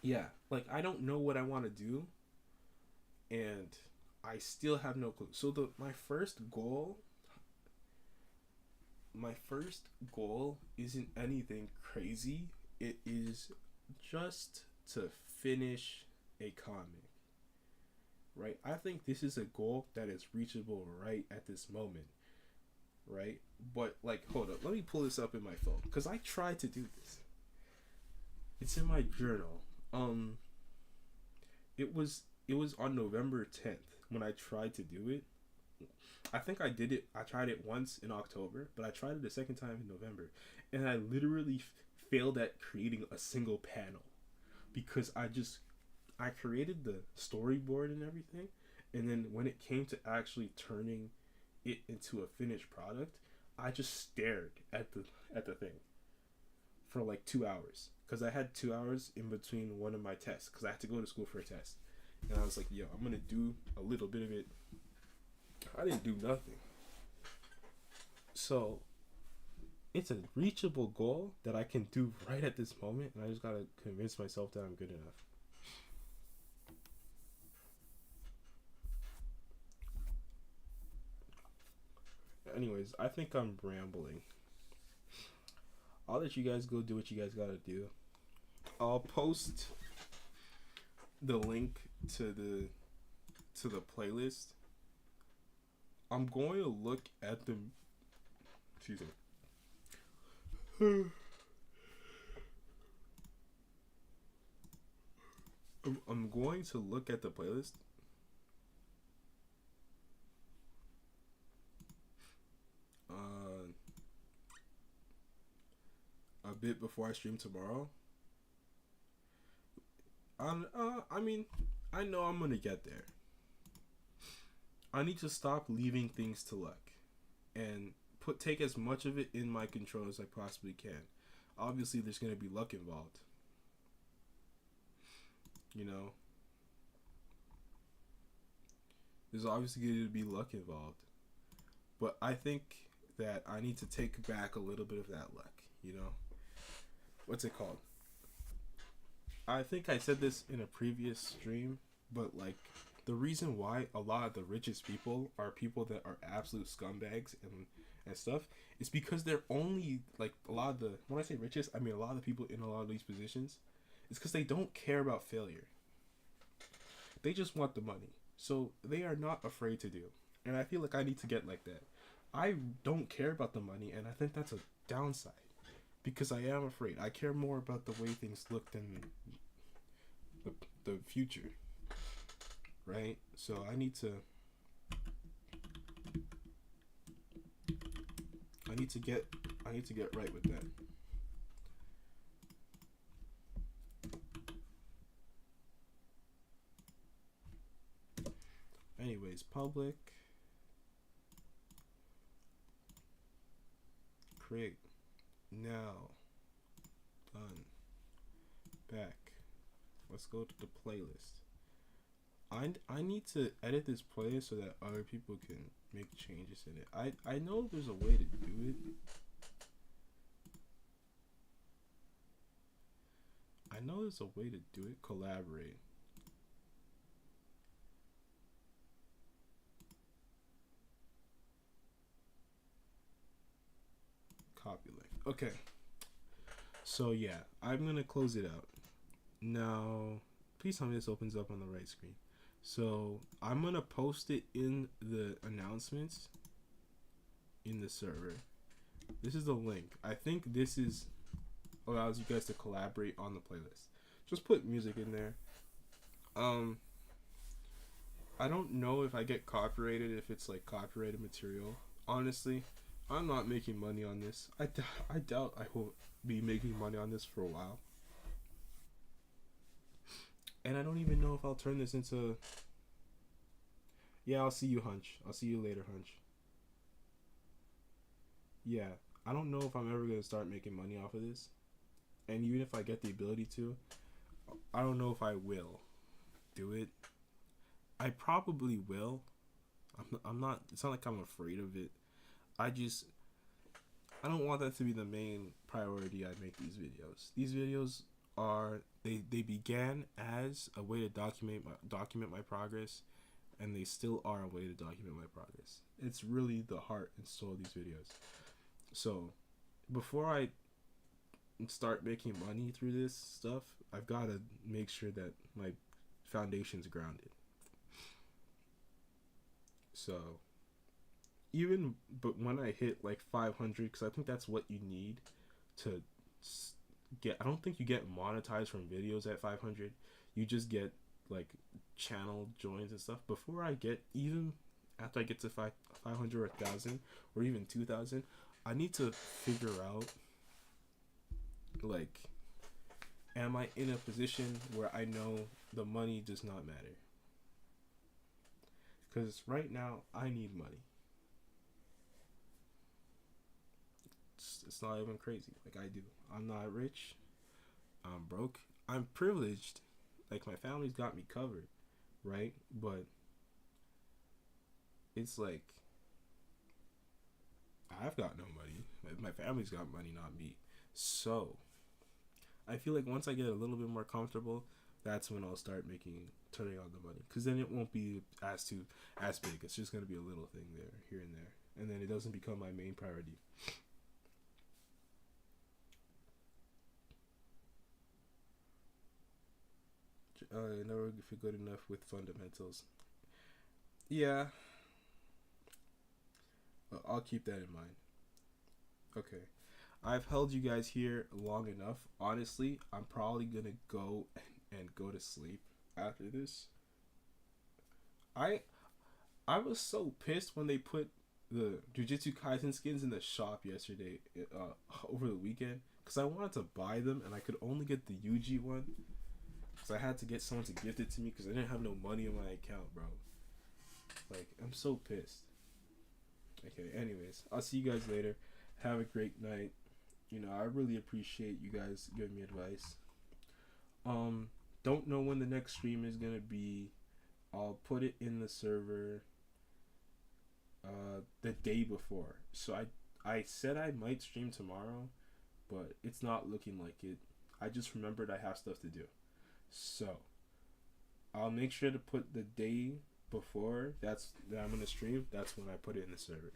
Yeah, like I don't know what I want to do, and I still have no clue. So the my first goal isn't anything crazy. It is just to finish a comic, right? I think this is a goal that is reachable right at this moment, right? But like, hold up, let me pull this up in my phone because I tried to do this. It's in my journal. Um, it was on November 10th when I tried to do it. I think I did it. I tried it once in October, but I tried it a second time in November, and I literally failed at creating a single panel because I created the storyboard and everything, and then when it came to actually turning it into a finished product, I just stared at the thing for like 2 hours because I had 2 hours in between one of my tests because I had to go to school for a test, and I was like, yo, I'm gonna do a little bit of it. I didn't do nothing. So it's a reachable goal that I can do right at this moment, and I just gotta convince myself that I'm good enough. Anyways, I think I'm rambling. I'll let you guys go do what you guys gotta do. I'll post the link to the playlist. I'm going to look at the excuse me. I'm going to look at the playlist. A bit before I stream tomorrow. I mean, I know I'm gonna get there. I need to stop leaving things to luck, and take as much of it in my control as I possibly can. Obviously, there's gonna be luck involved. You know, there's obviously going to be luck involved, but I think that I need to take back a little bit of that luck. You know, what's it called? I think I said this in a previous stream, but like the reason why a lot of the richest people are people that are absolute scumbags and stuff is because they're only like a lot of the when I say richest, I mean a lot of the people in a lot of these positions. It's because they don't care about failure. They just want the money, so they are not afraid to do. And I feel like I need to get like that. I don't care about the money, and I think that's a downside because I am afraid. I care more about the way things look than the future, right? So I need to get right with that. Anyways, public create now done back. Let's go to the playlist. I need to edit this playlist so that other people can make changes in it. I know there's a way to do it. I know there's a way to do it. Collaborate. Copy link. Okay. So yeah, I'm gonna close it out. Now, please tell me this opens up on the right screen. So I'm gonna post it in the announcements in the server. This is the link. I think this is allows you guys to collaborate on the playlist. Just put music in there. I don't know if I get copyrighted if it's like copyrighted material. Honestly, I'm not making money on this. I doubt I will be making money on this for a while. And I don't even know if I'll turn this into... Yeah, I'll see you, Hunch. I'll see you later, Hunch. Yeah, I don't know if I'm ever going to start making money off of this. And even if I get the ability to, I don't know if I will. do it. I probably will. I'm not. It's not like I'm afraid of it. I just I don't want that to be the main priority. I make these videos. These videos are they began as a way to document my progress, and they still are a way to document my progress. It's really the heart and soul of these videos. So before I start making money through this stuff, I've got to make sure that my foundation's grounded. So even but when I hit like 500, because I think that's what you need to get. I don't think you get monetized from videos at 500. You just get like channel joins and stuff. Before I get, even after I get to 500 or 1,000 or even 2,000, I need to figure out like, am I in a position where I know the money does not matter? Because right now I need money. It's not even crazy. Like, I do. I'm not rich. I'm broke. I'm privileged. Like, my family's got me covered, right? But it's like I've got no money. My family's got money, not me. So I feel like once I get a little bit more comfortable, that's when I'll start turning on the money. Because then it won't be as big. It's just gonna be a little thing there, here and there, and then it doesn't become my main priority. Never feel good enough with fundamentals. Yeah, I'll keep that in mind. Okay. I've held you guys here long enough. Honestly, I'm probably gonna go and go to sleep after this. I I was so pissed when they put the Jujutsu Kaisen skins in the shop yesterday, over the weekend, because I wanted to buy them and I could only get the Yuji one, because I had to get someone to gift it to me because I didn't have no money in my account, bro. Like, I'm so pissed. Okay, anyways, I'll see you guys later. Have a great night. I really appreciate you guys giving me advice. Don't know when the next stream is gonna be. I'll put it in the server the day before. So I said I might stream tomorrow, but it's not looking like it. I just remembered I have stuff to do. So I'll make sure to put the day before that I'm gonna stream. That's when I put it in the server.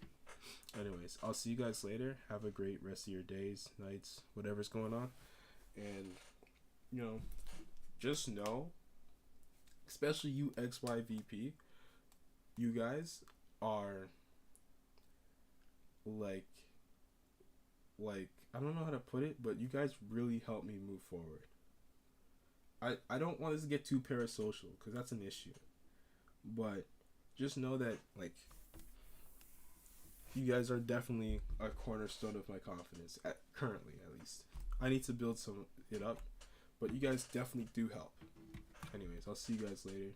Anyways, I'll see you guys later. Have a great rest of your days, nights, whatever's going on. And, just know, especially you XYVP, you guys are like, I don't know how to put it, but you guys really help me move forward. I don't want us to get too parasocial, because that's an issue. But just know that, like, you guys are definitely a cornerstone of my confidence, currently at least. I need to build it up, but you guys definitely do help. Anyways, I'll see you guys later.